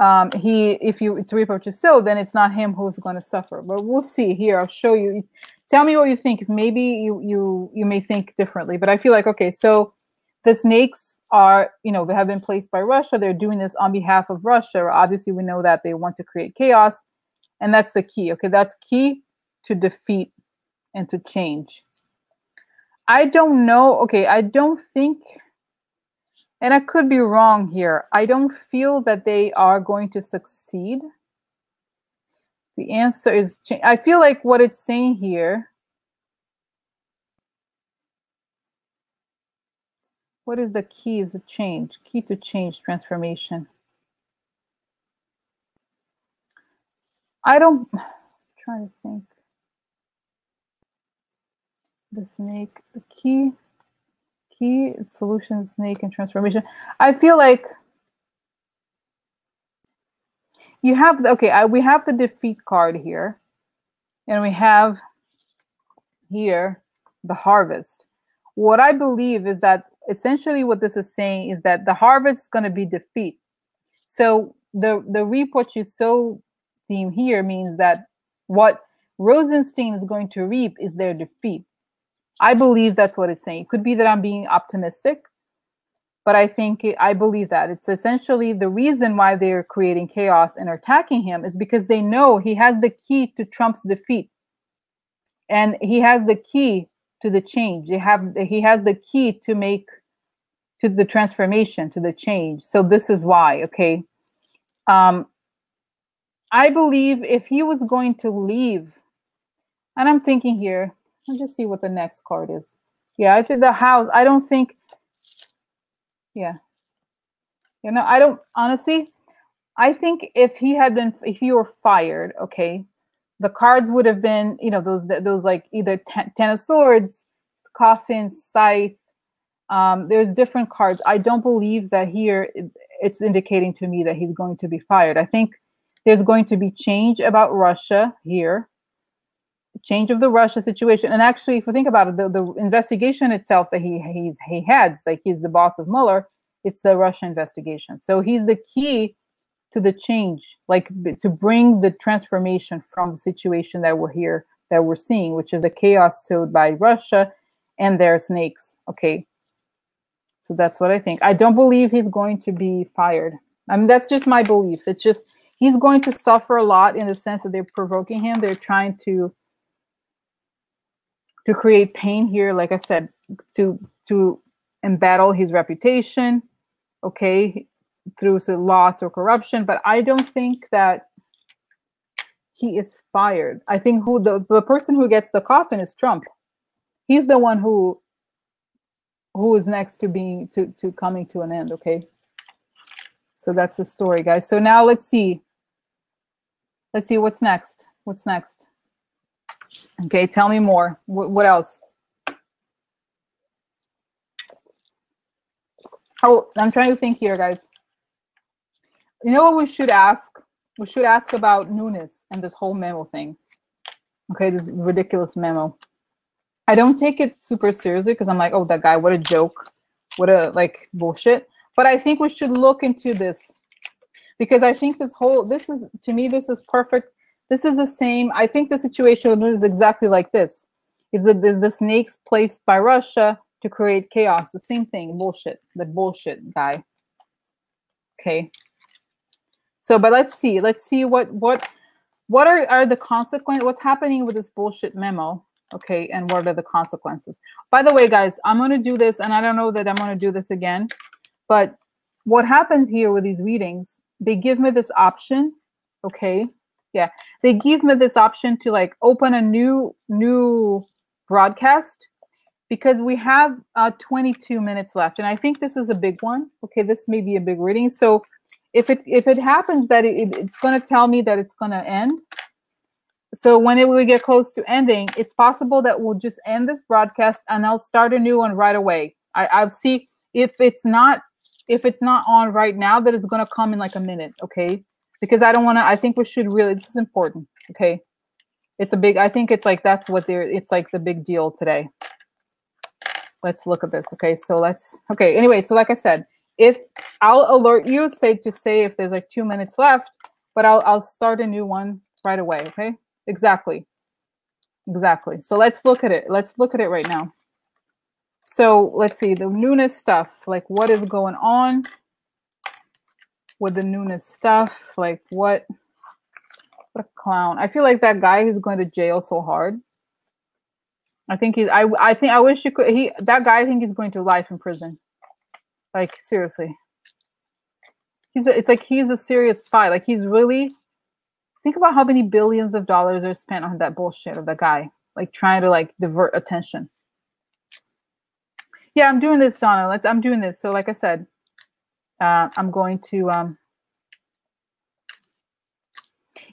if it's reap what you sow, then it's not him who's going to suffer. But we'll see here. I'll show you. Tell me what you think. If maybe you may think differently, but I feel like, okay, so the snakes are, they have been placed by Russia. They're doing this on behalf of Russia. Obviously, we know that they want to create chaos, and that's the key. Okay, that's key to defeat and to change. I don't know. Okay, I don't think, and I could be wrong here, I don't feel that they are going to succeed. The answer is, I feel like what it's saying here, what is the key? Is a change, key to change, transformation. I don't, I'm trying to think. The snake, the key solution, snake and transformation. I feel like you have, okay, we have the defeat card here, and we have here the harvest. What I believe is that essentially what this is saying is that the harvest is going to be defeat. So the reap what you sow theme here means that what Rosenstein is going to reap is their defeat. I believe that's what it's saying. It could be that I'm being optimistic, but I believe that it's essentially the reason why they're creating chaos and attacking him is because they know he has the key to Trump's defeat, and he has the key to the change. He has the key to the transformation, to the change. So this is why, okay. I believe if he was going to leave, and I'm thinking here, let's just see what the next card is. Yeah, I think the house. I don't think. Yeah. I don't, honestly, I think if he were fired, okay, the cards would have been, those like either Ten of Swords, Coffin, Scythe. There's different cards. I don't believe that here it's indicating to me that he's going to be fired. I think there's going to be change about Russia here, change of the Russia situation. And actually, if we think about it, the investigation itself that he heads, like he's the boss of Mueller, it's the Russia investigation. So he's the key to the change, like to bring the transformation from the situation that we're seeing, which is the chaos sowed by Russia and their snakes. Okay. So that's what I think. I don't believe he's going to be fired. I mean, that's just my belief. It's just, he's going to suffer a lot in the sense that they're provoking him. They're trying to create pain here, like I said, to embattle his reputation, okay, through loss or corruption. But I don't think that he is fired. I think the person who gets the coffin is Trump. He's the one who is next to coming to an end, okay? So that's the story, guys. So now let's see what's next. What's next? Okay, tell me more. What else? Oh, I'm trying to think here, guys. You know what we should ask? We should ask about Nunes and this whole memo thing. Okay, this ridiculous memo. I don't take it super seriously because I'm like, oh, that guy, what a joke. What a, like, bullshit. But I think we should look into this because I think this is, to me, this is perfect. This is the same. I think the situation is exactly like this. Is that there's the snakes placed by Russia to create chaos. The same thing. Bullshit. The bullshit guy. Okay. So, but let's see what are the consequences? What's happening with this bullshit memo? Okay, and what are the consequences? By the way, guys, I'm going to do this, and I don't know that I'm going to do this again, but what happens here with these readings, they give me this option, okay? Yeah, they give me this option to like open a new broadcast because we have 22 minutes left, and I think this is a big one. Okay, this may be a big reading. So if it happens that it's going to tell me that it's going to end, so when it will get close to ending, it's possible that we'll just end this broadcast and I'll start a new one right away. I'll see if it's not on right now, that it's going to come in like a minute, okay? Because I think we should really, this is important, okay? I think it's like, it's like the big deal today. Let's look at this, okay? Anyway, so like I said, if I'll alert you, say if there's like 2 minutes left, but I'll start a new one right away, okay? Exactly. So let's look at it. Let's look at it right now. So let's see the Nunes stuff. Like, what is going on with the Nunes stuff? Like, what a clown. I feel like that guy who's going to jail so hard. I think I wish you could. That guy, I think he's going to life in prison. Like, seriously. It's like he's a serious spy. Like, he's really. Think about how many billions of dollars are spent on that bullshit of that guy, like trying to like divert attention. Yeah, I'm doing this, Donna. I'm doing this. So like I said, I'm going to,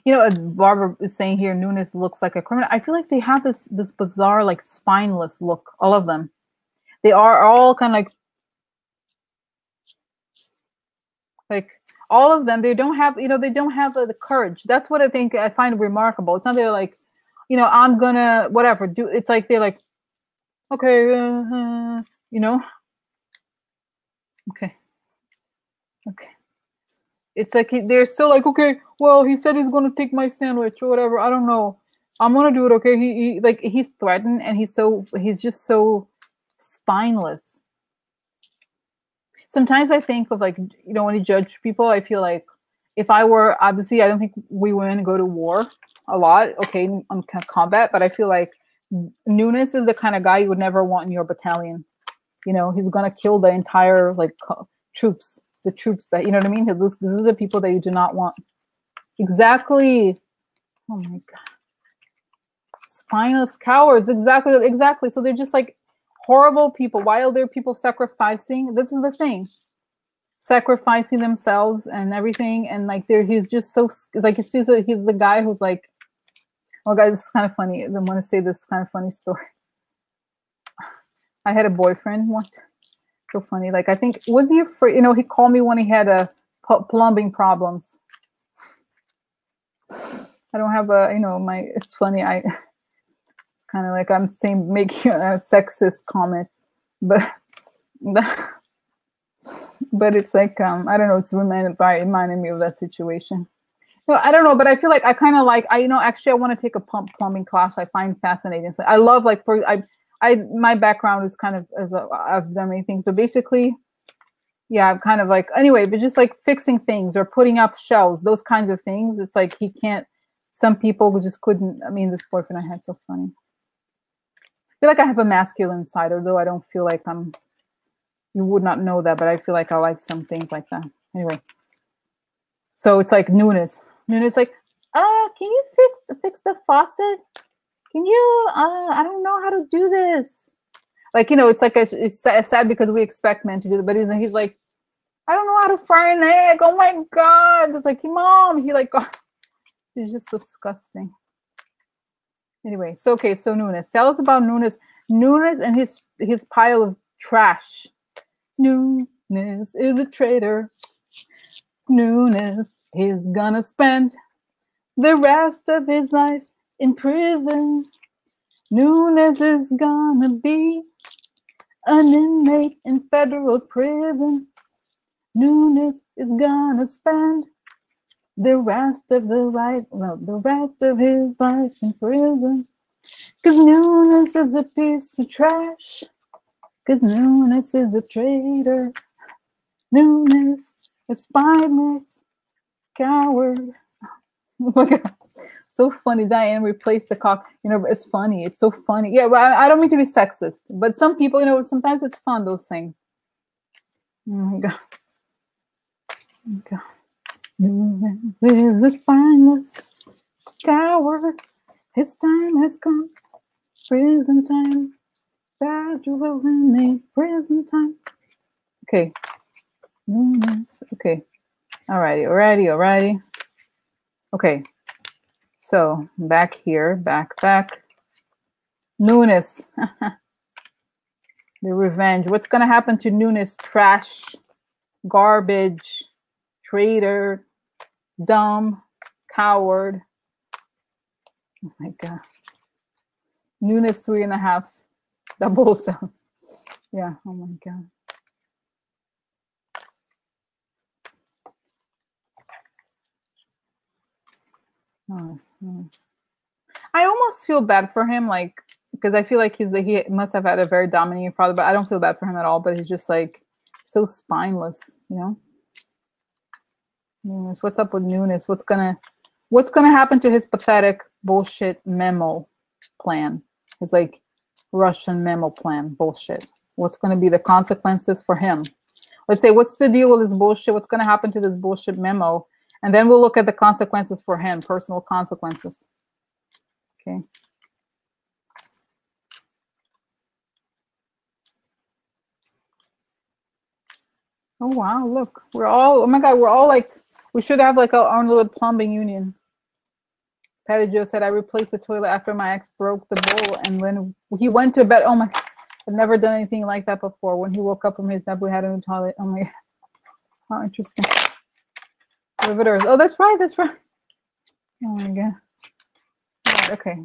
You know, as Barbara is saying here, Nunes looks like a criminal. I feel like they have this bizarre, like spineless look. All of them. They are all kind of like all of them. They don't have, they don't have the courage. That's what I think I find remarkable. It's not they're like, I'm gonna whatever do. It's like they're like, okay, okay, okay. It's like they're so like, okay, well, he said he's gonna take my sandwich or whatever. I don't know. I'm gonna do it. Okay, he's threatened, and he's just so spineless. Sometimes I think of like, when you judge people, I feel like if I were, obviously, I don't think we women go to war a lot, okay, on combat, but I feel like Nunes is the kind of guy you would never want in your battalion. He's gonna kill the entire like troops. The troops that, you know what I mean? These are the people that you do not want. Exactly. Oh my God. Spineless cowards. Exactly. So they're just like horrible people. Why are there people sacrificing? This is the thing. Sacrificing themselves and everything. And like he's just so, it's like he's the guy who's like, oh guys, this is kind of funny. I want to say this kind of funny story. I had a boyfriend once. So funny. Like, I think, was he afraid? He called me when he had a plumbing problems. I don't have it's funny. It's kind of like I'm making a sexist comment, but it's like, I don't know, it's reminded me of that situation. No, I don't know, but I feel like I kind of like, actually I want to take a plumbing class. I find fascinating. So I love my background is kind of, I've done many things, but basically, yeah, I'm kind of like, anyway, but just like fixing things or putting up shelves, those kinds of things. It's like some people just couldn't. I mean, this boyfriend I had, so funny. I feel like I have a masculine side, although I don't feel like you would not know that, but I feel like I like some things like that. Anyway, so it's like Nunes like, can you fix the faucet? Can you, I don't know how to do this. Like, it's like, it's sad because we expect men to do it, but he's like, I don't know how to fry an egg. Oh my God. It's like, Mom, he's just disgusting. Anyway, so Nunes, tell us about Nunes and his pile of trash. Nunes is a traitor. Nunes is gonna spend the rest of his life in prison. Nunes is gonna be an inmate in federal prison. Nunes is gonna spend the rest of his life in prison. 'Cause Nunes is a piece of trash. 'Cause Nunes is a traitor. Nunes is spineless coward. Oh my God. So funny. Diane replaced the cock. It's funny. It's so funny. Yeah, well, I don't mean to be sexist, but some people, sometimes it's fun, those things. Oh my God. Oh my God. Nunes is a spineless coward. His time has come. Prison time. Federal inmate. Prison time. Okay. Nunes. Okay. Alrighty. Okay. So back here. Back. Nunes. The revenge. What's gonna happen to Nunes? Trash. Garbage. Traitor. Dumb. Coward. Oh my God. Nunes 3.5. Double sound. Yeah. Oh my God. Nice. I almost feel bad for him, like, because I feel like he must have had a very dominating father, but I don't feel bad for him at all. But he's just like so spineless, Nunes, what's up with Nunes? What's gonna happen to his pathetic bullshit memo plan? His like Russian memo plan bullshit. What's gonna be the consequences for him? Let's say, what's the deal with this bullshit? What's gonna happen to this bullshit memo? And then we'll look at the consequences for him, personal consequences. Okay. Oh wow, look. Oh my God, we're all like, we should have like our own little plumbing union. Patty Joe said, I replaced the toilet after my ex broke the bowl, and when he went to bed, oh my, I've never done anything like that before. When he woke up from his nap, we had a new toilet. Oh my, how interesting. Riveters. Oh, that's right, that's right. Oh my God. Right, okay.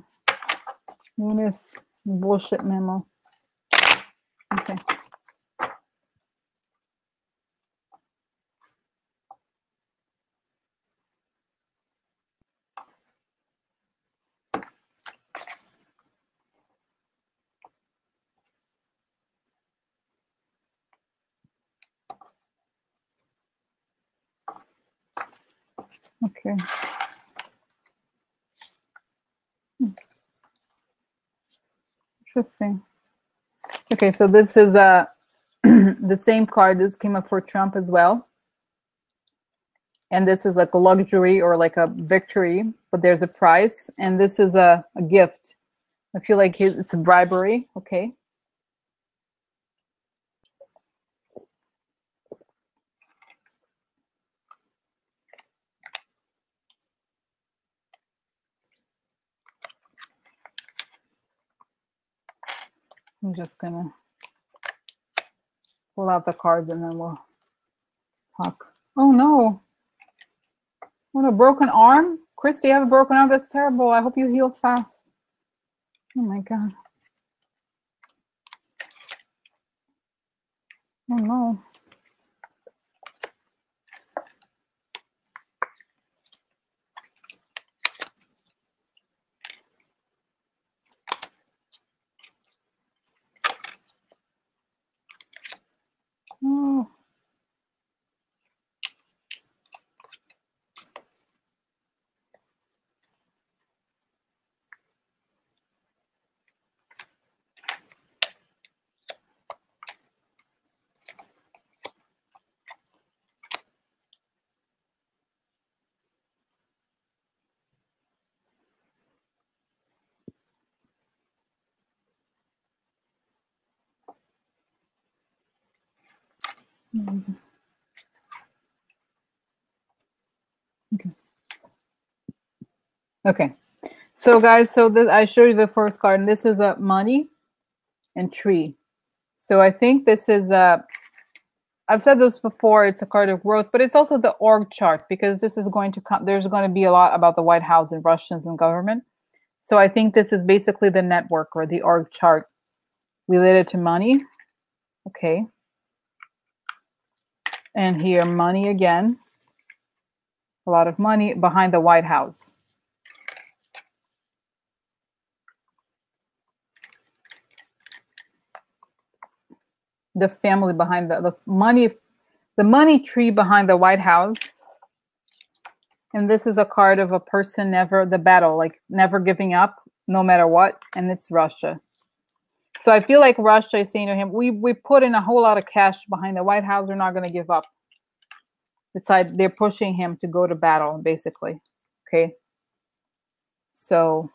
Nunes bullshit memo. Okay. Okay. Interesting. Okay, so this is the same card. This came up for Trump as well. And this is like a luxury or like a victory, but there's a price. And this is a gift. I feel like it's a bribery. Okay. I'm just gonna pull out the cards and then we'll talk. Oh no. What, a broken arm? Christy, you have a broken arm? That's terrible. I hope you heal fast. Oh my God. Oh no. Oh. Okay. Okay. So guys, so this, I showed you the first card, and this is a money and tree. So I think this is a, I've said this before, it's a card of growth, but it's also the org chart, because this is going to come, there's going to be a lot about the White House and Russians and government. So I think this is basically the network or the org chart related to money. Okay. And here, money again. A lot of money behind the White House. The family behind the money tree behind the White House. And this is a card of a person never, the battle, like never giving up, no matter what. And it's Russia. So I feel like Russia is saying to him, we put in a whole lot of cash behind the White House. We're not going to give up. They're pushing him to go to battle, basically. Okay. So,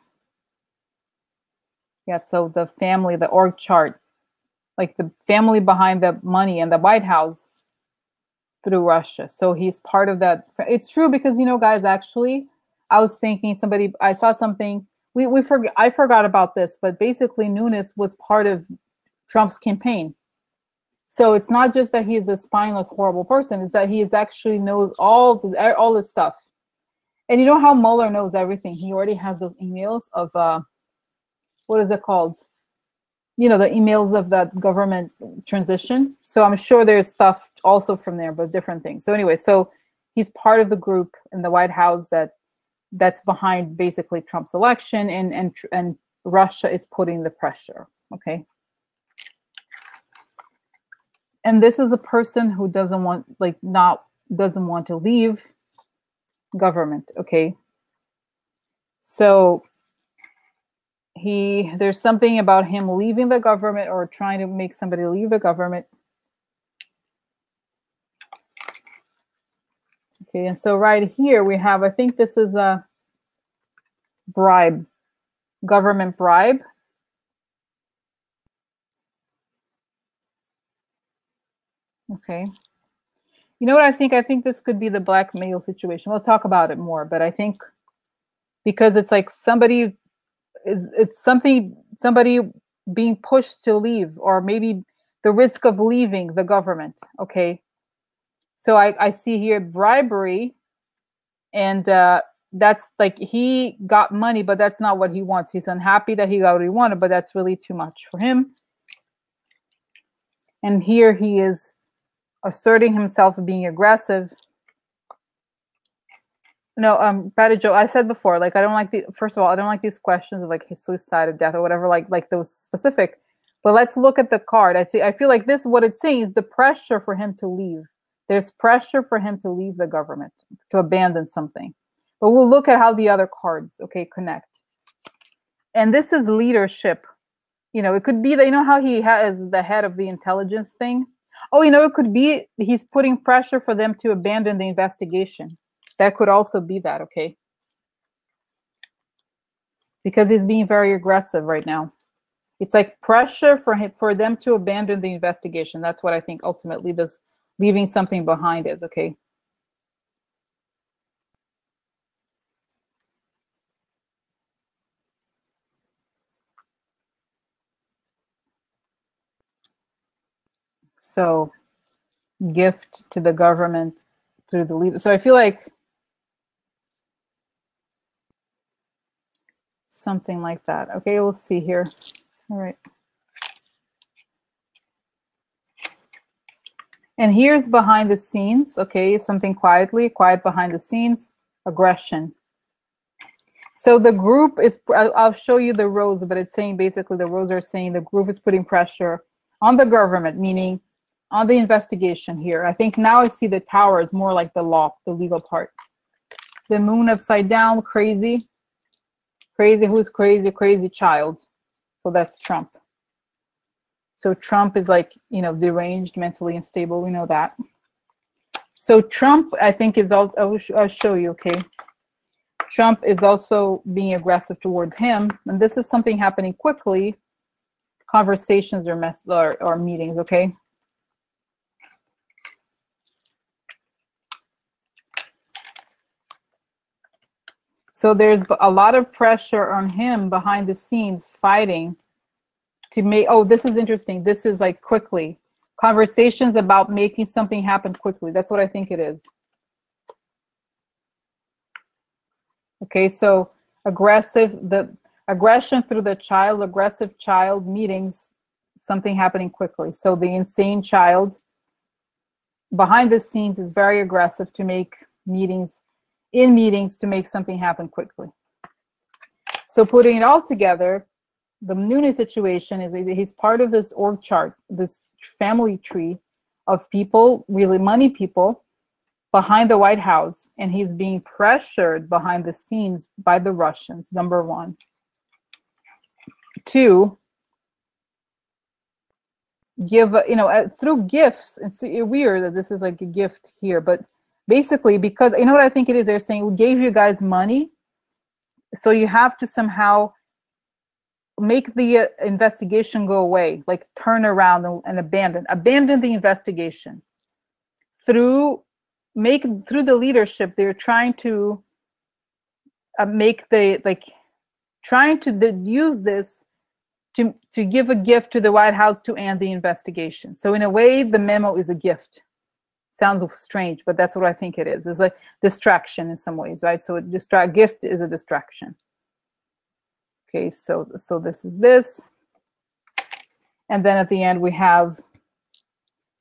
yeah, so the family, the org chart, like the family behind the money and the White House through Russia. So he's part of that. It's true because, you know, guys, actually, I was thinking I saw something, I forgot about this, but basically Nunes was part of Trump's campaign. So it's not just that he is a spineless, horrible person, it's that he is actually knows all this stuff. And you know how Mueller knows everything? He already has those emails of, what is it called? You know, the emails of that government transition. So I'm sure there's stuff also from there, but different things. So anyway, so he's part of the group in the White House that's behind basically Trump's election, and Russia is putting the pressure. Okay. And this is a person who doesn't want to leave government. Okay. So there's something about him leaving the government or trying to make somebody leave the government. Okay, and so right here we have, I think this is a bribe, government bribe. Okay. You know what I think? I think this could be the blackmail situation. We'll talk about it more, but I think because it's like somebody somebody being pushed to leave, or maybe the risk of leaving the government. Okay, so I see here bribery, and that's like he got money, but that's not what he wants. He's unhappy that he got what he wanted, but that's really too much for him. And here he is asserting himself and being aggressive. No, Patty Joe, I said before, like, I don't like first of all, I don't like these questions of like suicide or death or whatever, like those specific. But let's look at the card. I feel like this, what it's saying is the pressure for him to leave. There's pressure for him to leave the government, to abandon something. But we'll look at how the other cards, okay, connect. And this is leadership. You know, it could be that, you know how he has the head of the intelligence thing? Oh, you know, it could be he's putting pressure for them to abandon the investigation. That could also be that, okay? Because he's being very aggressive right now. It's like pressure for them to abandon the investigation. That's what I think ultimately this leaving something behind is, okay? So, gift to the government through the leader. So I feel like something like that. Okay, we'll see here. All right. And here's behind the scenes, okay, something quiet behind the scenes, aggression. So the group is, I'll show you the rows, but it's saying basically the rows are saying the group is putting pressure on the government, meaning on the investigation here. I think now I see the tower is more like the law, the legal part. The moon upside down, crazy. Crazy, who's crazy? Crazy child. So that's Trump. So Trump is like, you know, deranged, mentally unstable. We know that. So Trump, I think, is also, I'll show you, okay? Trump is also being aggressive towards him. And this is something happening quickly. Conversations or meetings, okay? So there's a lot of pressure on him behind the scenes fighting to make, oh, this is interesting. This is like quickly. Conversations about making something happen quickly. That's what I think it is. Okay, so the aggression through the child, aggressive child meetings, something happening quickly. So the insane child behind the scenes is very aggressive to make meetings to make something happen quickly. So putting it all together, the Nunes situation is he's part of this org chart, this family tree of people, really money people, behind the White House, and he's being pressured behind the scenes by the Russians, number one. Two, give, you know, through gifts. It's weird that this is like a gift here, but basically, because, you know what I think it is? They're saying, we gave you guys money, so you have to somehow make the investigation go away, like turn around and abandon the investigation. Through the leadership, they're trying to make the, like, trying to use this to give a gift to the White House to end the investigation. So in a way, the memo is a gift. Sounds strange, but that's what I think it is. It's like distraction in some ways, right? So gift is a distraction. Okay, so this is this. And then at the end, we have,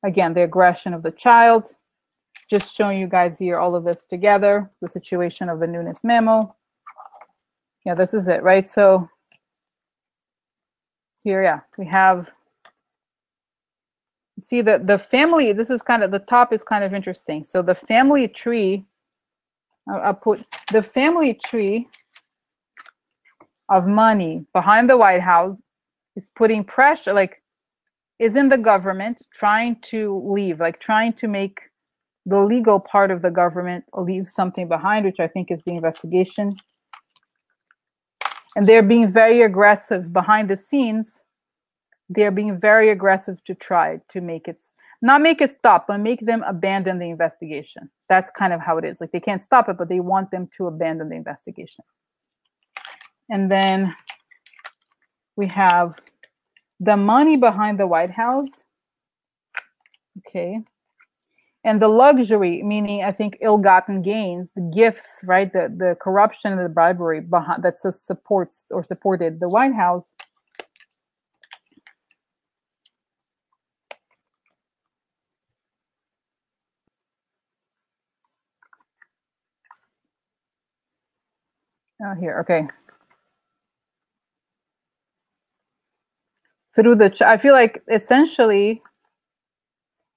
again, the aggression of the child. Just showing you guys here all of this together, the situation of the Nunes Memo. Yeah, this is it, right? So here, yeah, we have, see the family, this is kind of, the top is kind of interesting. So the family tree, I'll put the family tree of money behind the White House is putting pressure, like, is in the government trying to leave, like trying to make the legal part of the government leave something behind, which I think is the investigation. And they're being very aggressive behind the scenes. They're being very aggressive to try to make it, not make it stop, but make them abandon the investigation. That's kind of how it is. Like, they can't stop it, but they want them to abandon the investigation. And then we have the money behind the White House. Okay. And the luxury, meaning I think ill-gotten gains, the gifts, right? The corruption and the bribery behind that supports or supported the White House. Oh, here, okay. Through I feel like essentially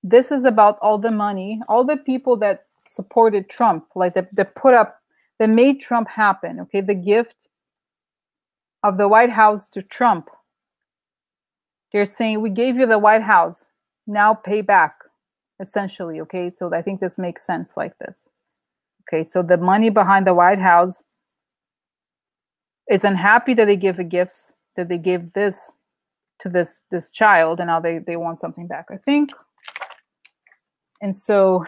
this is about all the money, all the people that supported Trump, like that put up, that made Trump happen. Okay, the gift of the White House to Trump. They're saying, we gave you the White House, now pay back, essentially. Okay, so I think this makes sense like this. Okay, so the money behind the White House is unhappy that they give the gifts, that they gave this to this child, and now they want something back, I think. And so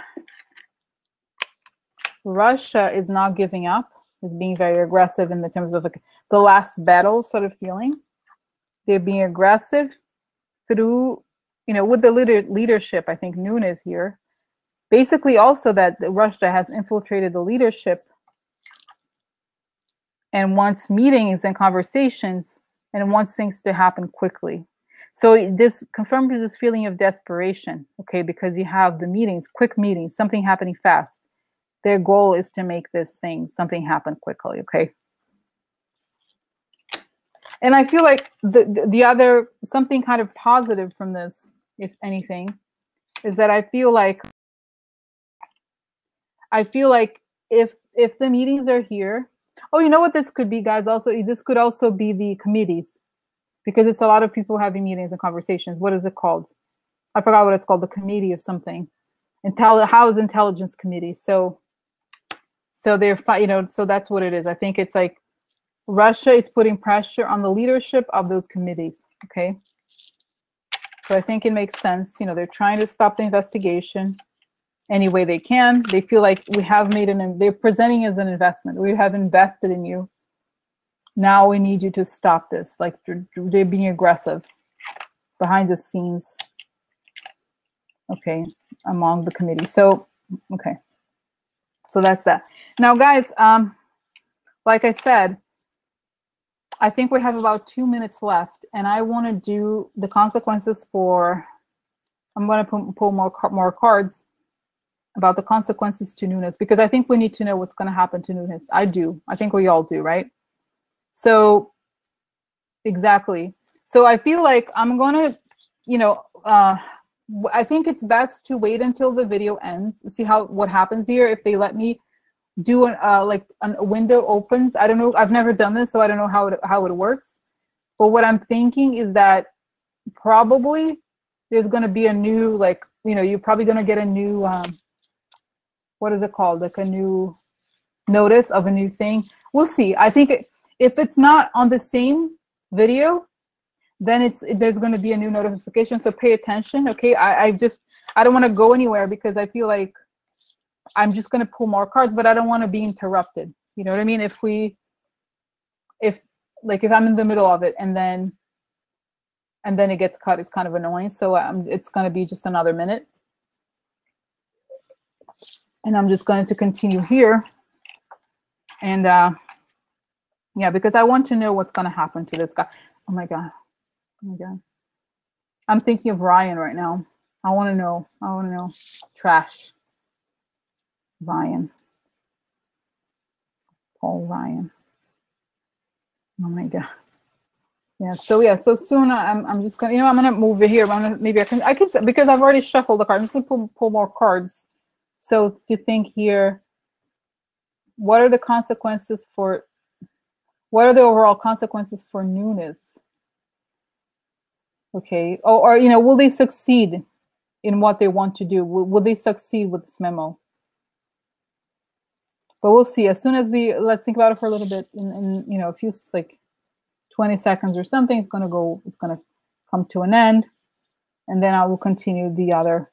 Russia is not giving up, is being very aggressive in the terms of like the last battle sort of feeling. They're being aggressive through, you know, with the leadership, I think Nunes here. Basically also that Russia has infiltrated the leadership and wants meetings and conversations and wants things to happen quickly. So this confirms this feeling of desperation, okay, because you have the meetings, quick meetings, something happening fast. Their goal is to make this thing, something happen quickly, okay? And I feel like the other, something kind of positive from this, if anything, is that I feel like if the meetings are here, oh, you know what this could be, guys? Also, this could also be the committees, because it's a lot of people having meetings and conversations. What is it called? I forgot what it's called, the committee of something. House Intelligence Committee. So they're, you know, so that's what it is. I think it's like Russia is putting pressure on the leadership of those committees, okay? So I think it makes sense. You know, they're trying to stop the investigation any way they can. They feel like we have made they're presenting as an investment. We have invested in you. Now we need you to stop this. Like they're being aggressive behind the scenes, okay, among the committee. So, okay. So that's that. Now, guys, like I said, I think we have about 2 minutes left, and I want to do the consequences for, I'm going to pull more cards about the consequences to Nunes, because I think we need to know what's going to happen to Nunes. I do. I think we all do, right? So, exactly. So I feel like I'm going to, you know, I think it's best to wait until the video ends, see what happens here. If they let me do like a window opens, I don't know. I've never done this, so I don't know how it works. But what I'm thinking is that probably there's going to be a new, like, you know, you're probably going to get a new, what is it called? Like a new notice of a new thing. We'll see. I think if it's not on the same video, then there's going to be a new notification. So pay attention. Okay. I don't want to go anywhere because I feel like I'm just going to pull more cards, but I don't want to be interrupted. You know what I mean? If I'm in the middle of it and then it gets cut, it's kind of annoying. So it's going to be just another minute. And I'm just going to continue here. And yeah, because I want to know what's going to happen to this guy. Oh my God. Oh my God. I'm thinking of Ryan right now. I want to know. Trash. Ryan. Paul Ryan. Oh my God. Yeah. So soon I'm just gonna, I'm gonna move it here. Maybe I can because I've already shuffled the card. I'm just gonna pull more cards. So to think here, what are the overall consequences for Nunes? Okay. Or will they succeed in what they want to do? Will they succeed with this memo? But we'll see. As soon as let's think about it for a little bit. In a few, like 20 seconds or something, it's gonna come to an end, and then I will continue the other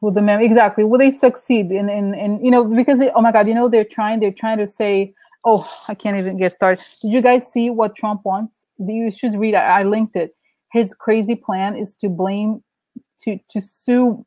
with the memo. Exactly. Will they succeed in because oh my God, they're trying to say Oh, I can't even get started. Did you guys see what Trump wants? You should read it. I linked it. His crazy plan is to blame, to sue